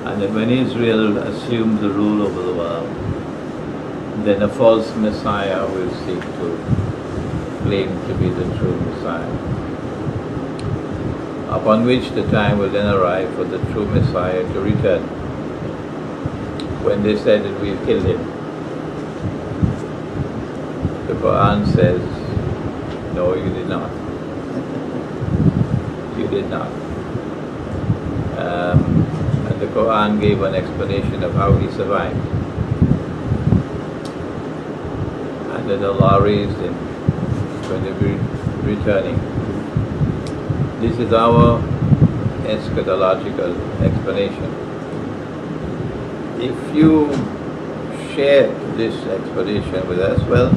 And that when Israel assumes the rule over the world, then a false Messiah will seek to claim to be the true Messiah. Upon which the time will then arrive for the true Messiah to return. When they said that we've killed him, the Quran says, no, you did not. You did not. And the Quran gave an explanation of how he survived. And that Allah raised him when they were returning. This is our eschatological explanation. If you share this explanation with us, well,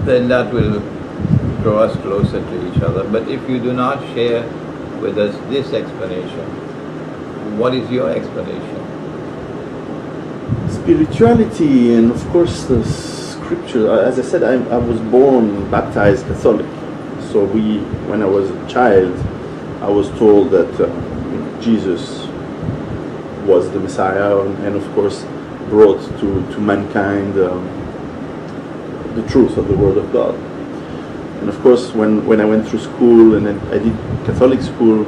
then that will draw us closer to each other. But if you do not share with us this explanation, what is your explanation? Spirituality, and of course the scripture. As I said, I was born baptized Catholic. So when I was a child, I was told that Jesus was the Messiah, and of course brought to mankind the truth of the Word of God. And of course, when I went through school and I did Catholic school,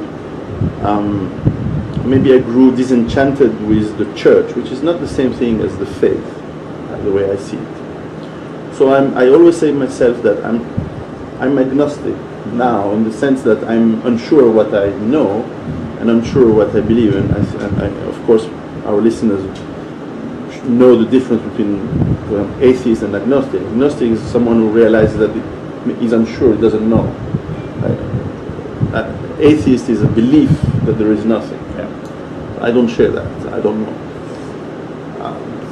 maybe I grew disenchanted with the church, which is not the same thing as the faith, the way I see it. So I always say to myself that I'm agnostic now, in the sense that I'm unsure what I know and unsure what I believe. And of course, our listeners know the difference between atheist and agnostic. Agnostic is someone who realizes that he's unsure, he doesn't know. Atheist is a belief that there is nothing. Yeah. I don't share that. I don't know.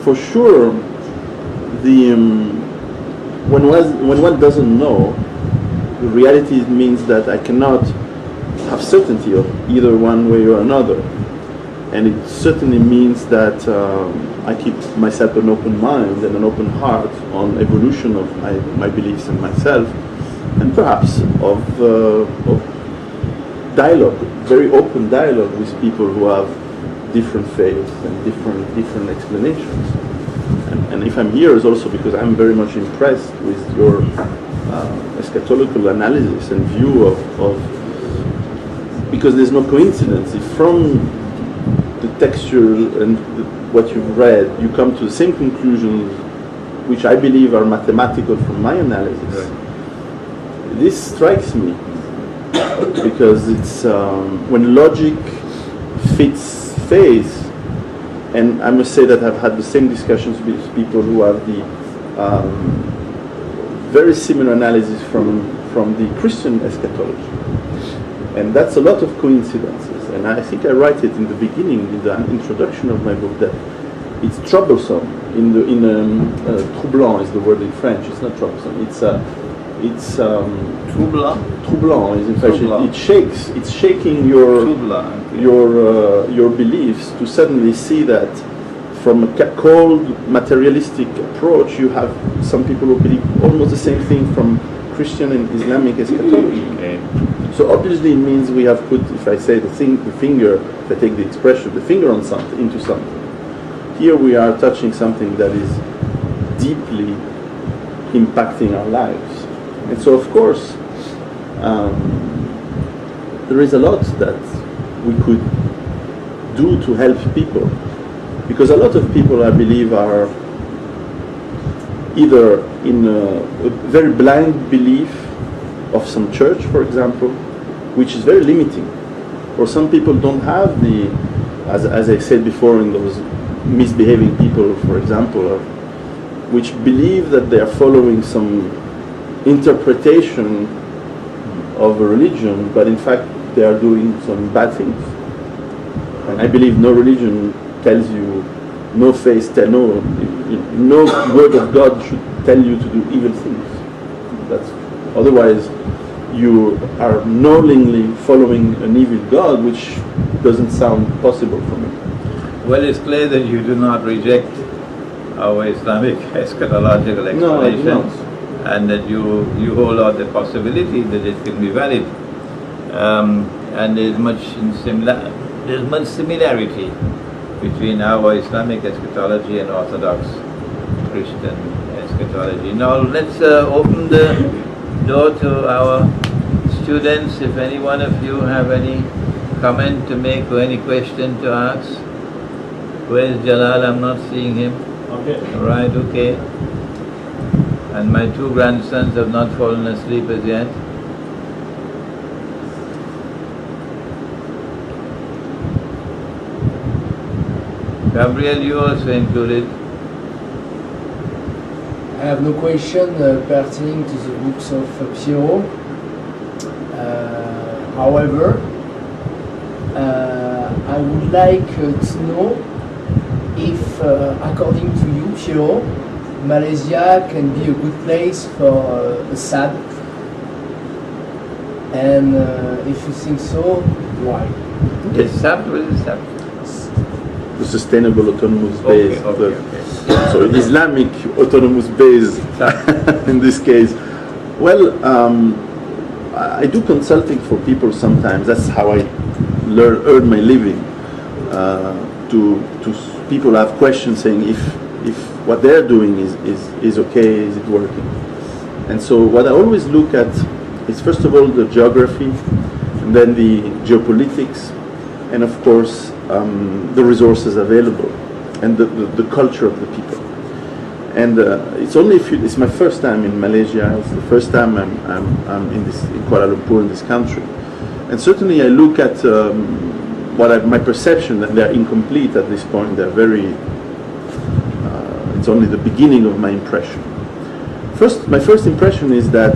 For sure, when one doesn't know, the reality means that I cannot have certainty of either one way or another. And it certainly means that I keep myself an open mind and an open heart on evolution of my beliefs and myself, and perhaps of dialogue, very open dialogue with people who have different faiths and different explanations. And if I'm here, is also because I'm very much impressed with your eschatological analysis and view of because there's no coincidence. If from the textual and what you've read, you come to the same conclusions, which I believe are mathematical from my analysis. Right. This strikes me because it's when logic fits faith, and I must say that I've had the same discussions with people who have the very similar analysis from the Christian eschatology, and that's a lot of coincidences. And I think I write it in the beginning, in the introduction of my book, that it's troublesome. Troublant is the word in French. It's not troublesome. It's Troublant? Troublant is in fact it's shaking your beliefs to suddenly see that from a cold materialistic approach you have some people who believe almost the same thing from Christian and Islamic eschatology. Okay. So obviously it means we have put, if I say the finger, if I take the expression, the finger on something, into something. Here we are touching something that is deeply impacting our lives. And so of course, there is a lot that we could do to help people. Because a lot of people, I believe, are either in a very blind belief of some church, for example, which is very limiting. Or some people don't have the, as I said before, in those misbehaving people, for example, which believe that they are following some interpretation of a religion, but in fact they are doing some bad things. And I believe no religion tells you, no faith, no word of God should tell you to do evil things. That's otherwise you are knowingly following an evil God, which doesn't sound possible for me. Well, it's clear that you do not reject our Islamic eschatological explanation, no, I do not. And that you hold out the possibility that it can be valid. And there's much similarity between our Islamic eschatology and Orthodox Christian eschatology. Now let's open the door to our students. If any one of you have any comment to make or any question to ask. Where's Jalal? I'm not seeing him. Okay. Right, okay. And my two grandsons have not fallen asleep as yet. Gabriel, you also included. I have no question pertaining to the books of Piero. However, I would like to know if, according to you, Piero, Malaysia can be a good place for a SAB, and if you think so, why? Yes, SAB, what is SAB? The sustainable autonomous base. Okay. So Islamic autonomous base in this case. Well, I do consulting for people sometimes. That's how I earn my living. To people have questions saying if what they're doing is okay, is it working? And so what I always look at is first of all the geography, and then the geopolitics, and of course the resources available, and the culture of the people. And it's my first time in Malaysia. It's the first time I'm in Kuala Lumpur, in this country. And certainly I look at my perception that they're incomplete at this point. They're very. It's only the beginning of my impression. My first impression is that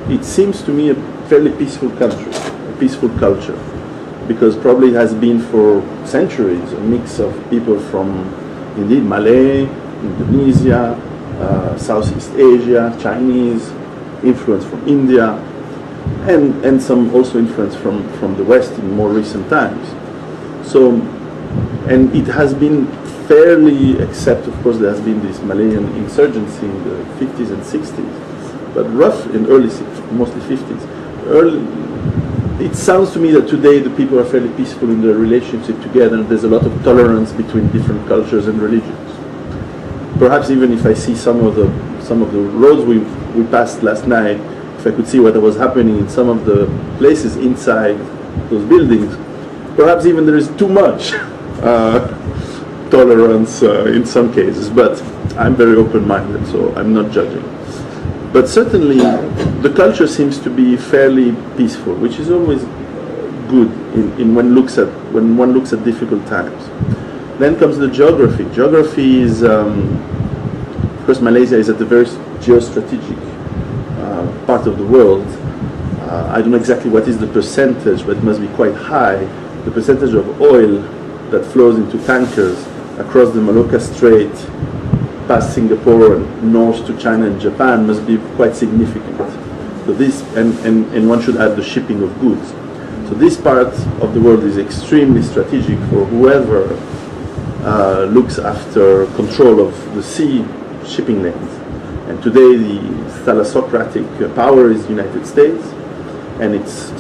it seems to me a fairly peaceful country, a peaceful culture, because probably it has been for centuries a mix of people from, indeed, Malay, Indonesia, Southeast Asia, Chinese, influence from India, and some also influence from the West in more recent times. So, and it has been fairly, except of course there has been this Malayan insurgency in the 50s and 60s, but rough in early 60s, mostly 50s. it sounds to me that today the people are fairly peaceful in their relationship together, and there's a lot of tolerance between different cultures and religions. Perhaps even if I see some of the roads we passed last night, if I could see what was happening in some of the places inside those buildings, perhaps even there is too much tolerance in some cases. But I'm very open-minded, so I'm not judging. But certainly, the culture seems to be fairly peaceful, which is always good in when one looks at difficult times. Then comes the geography. Geography is, of course, Malaysia is at the very geostrategic part of the world. I don't know exactly what is the percentage, but it must be quite high. The percentage of oil that flows into tankers across the Malacca Strait, past Singapore and north to China and Japan must be quite significant. So this, and one should add the shipping of goods. So this part of the world is extremely strategic for whoever looks after control of the sea shipping lanes. And today the thalassocratic power is the United States, and it's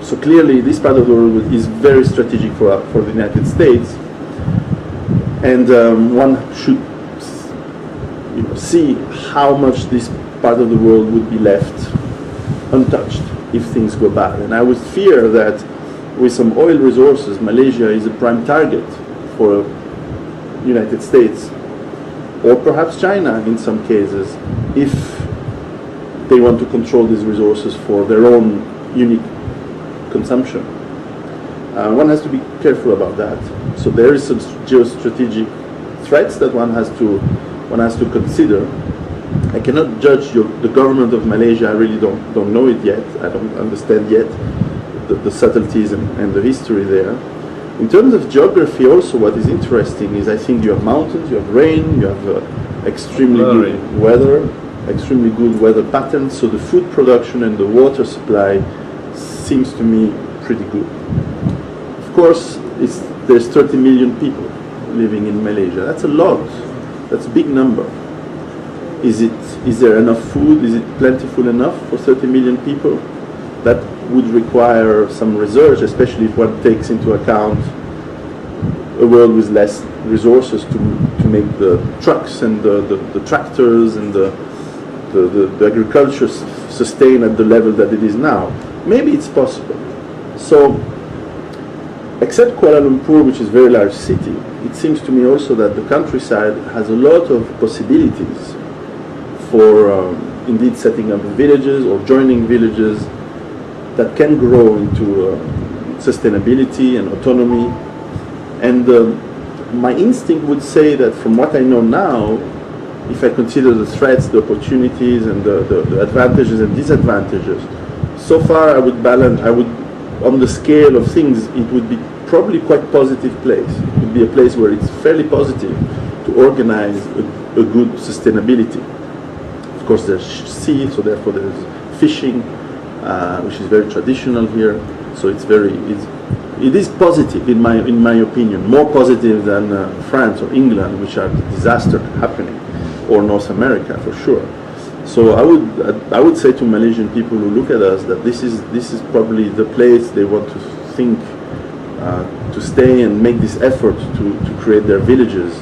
so clearly this part of the world is very strategic for the United States. And one should see how much this part of the world would be left untouched if things go bad. And I would fear that with some oil resources, Malaysia is a prime target for the United States, or perhaps China in some cases, if they want to control these resources for their own unique consumption. One has to be careful about that. So there is some geostrategic threats that one has to consider. I cannot judge the government of Malaysia. I really don't know it yet. I don't understand yet the subtleties and the history there. In terms of geography, also what is interesting is I think you have mountains, you have rain, you have extremely good weather, extremely good weather patterns. So the food production and the water supply seems to me pretty good. Of course, there's 30 million people living in Malaysia. That's a lot. That's a big number. Is there enough food? Is it plentiful enough for 30 million people? That would require some research, especially if one takes into account a world with less resources to make the trucks and the tractors and the agriculture sustain at the level that it is now. Maybe it's possible. So, except Kuala Lumpur, which is a very large city, it seems to me also that the countryside has a lot of possibilities for indeed setting up villages or joining villages that can grow into sustainability and autonomy. And my instinct would say that from what I know now, if I consider the threats, the opportunities, and the advantages and disadvantages, so far I would balance, on the scale of things, it would be probably quite positive place. It would be a place where it's fairly positive to organize a good sustainability. Of course, there's sea, so therefore there's fishing, which is very traditional here. So it is positive in my opinion, more positive than France or England, which are disaster happening, or North America for sure. So I would say to Malaysian people who look at us that this is probably the place they want to think to stay and make this effort to create their villages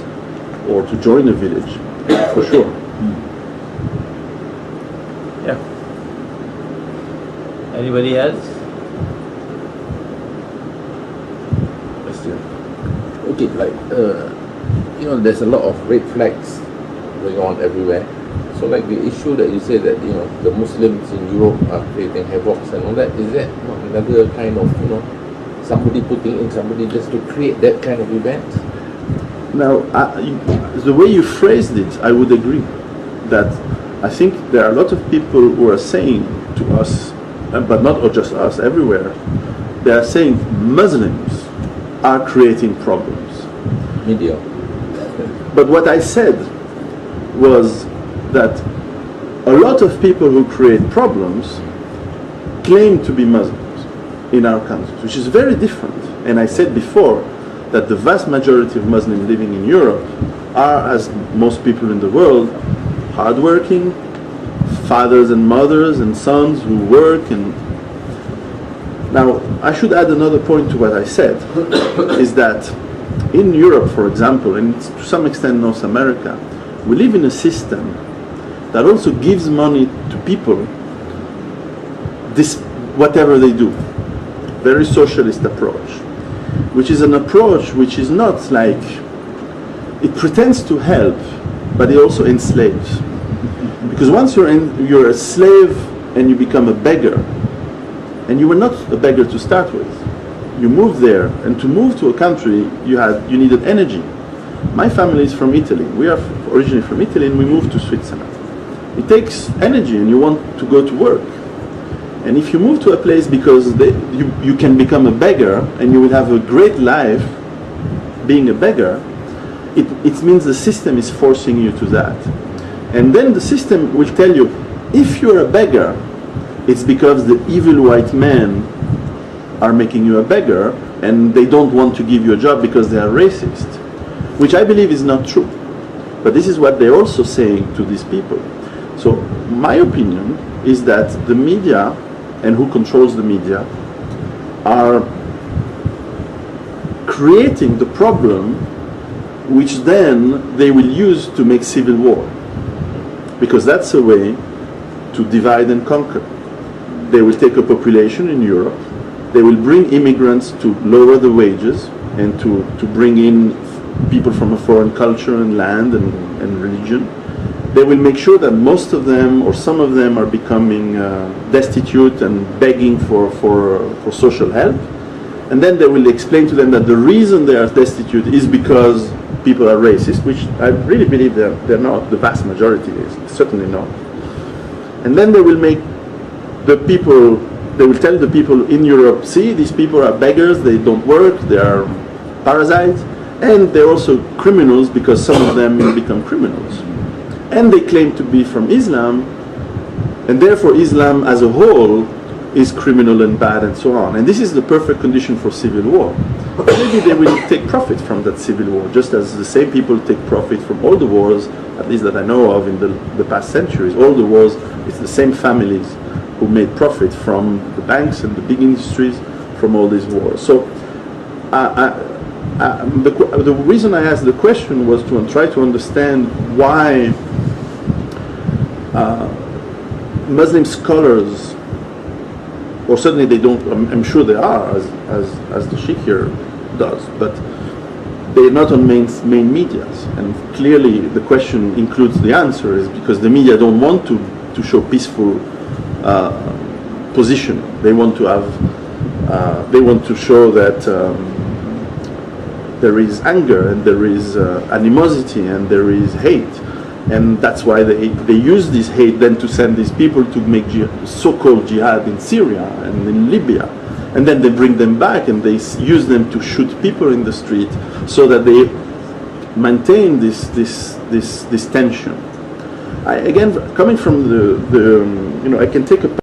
or to join a village, for sure. Yeah. Anybody else? Okay, there's a lot of red flags going on everywhere. So like the issue that you say that, the Muslims in Europe are creating havocs and all that, is that not another kind of, somebody putting in somebody just to create that kind of event? Now, the way you phrased it, I would agree that I think there are a lot of people who are saying to us, but not just us, everywhere, they are saying Muslims are creating problems. Media. But what I said was that a lot of people who create problems claim to be Muslims in our countries, which is very different. And I said before that the vast majority of Muslims living in Europe are, as most people in the world, hardworking, fathers and mothers and sons who work. And now I should add another point to what I said, is that in Europe, for example, and to some extent North America, we live in a system that also gives money to people, this whatever they do. Very socialist approach, which is an approach which is not like, it pretends to help, but it also enslaves. Because once you're a slave and you become a beggar, and you were not a beggar to start with, you moved there, and to move to a country you needed energy. My family is from Italy. We are originally from Italy, and we moved to Switzerland. It takes energy, and you want to go to work. And if you move to a place because you can become a beggar and you will have a great life being a beggar, it means the system is forcing you to that. And then the system will tell you, if you're a beggar, it's because the evil white men are making you a beggar and they don't want to give you a job because they are racist, which I believe is not true. But this is what they're also saying to these people. So my opinion is that the media, and who controls the media, are creating the problem which then they will use to make civil war. Because that's a way to divide and conquer. They will take a population in Europe, they will bring immigrants to lower the wages and to bring in people from a foreign culture and land and religion. They will make sure that most of them or some of them are becoming destitute and begging for social help. And then they will explain to them that the reason they are destitute is because people are racist, which I really believe they're not. The vast majority is certainly not. And then they will tell the people in Europe, see, these people are beggars, they don't work, they are parasites, and they're also criminals because some of them will become criminals. And they claim to be from Islam, and therefore Islam as a whole is criminal and bad and so on. And this is the perfect condition for civil war. Maybe they will take profit from that civil war, just as the same people take profit from all the wars, at least that I know of in the past centuries. All the wars, it's the same families who made profit from the banks and the big industries from all these wars. So the reason I asked the question was to try to understand why Muslim scholars, or certainly they don't, I'm sure they are, as the Sheikh here does, but they're not on main medias. And clearly the question includes the answer, is because the media don't want to show peaceful position. They want to have, they want to show that there is anger and there is animosity and there is hate. And that's why they use this hate then to send these people to make so-called jihad in Syria and in Libya. And then they bring them back and they use them to shoot people in the street so that they maintain this tension. Again, coming from I can take a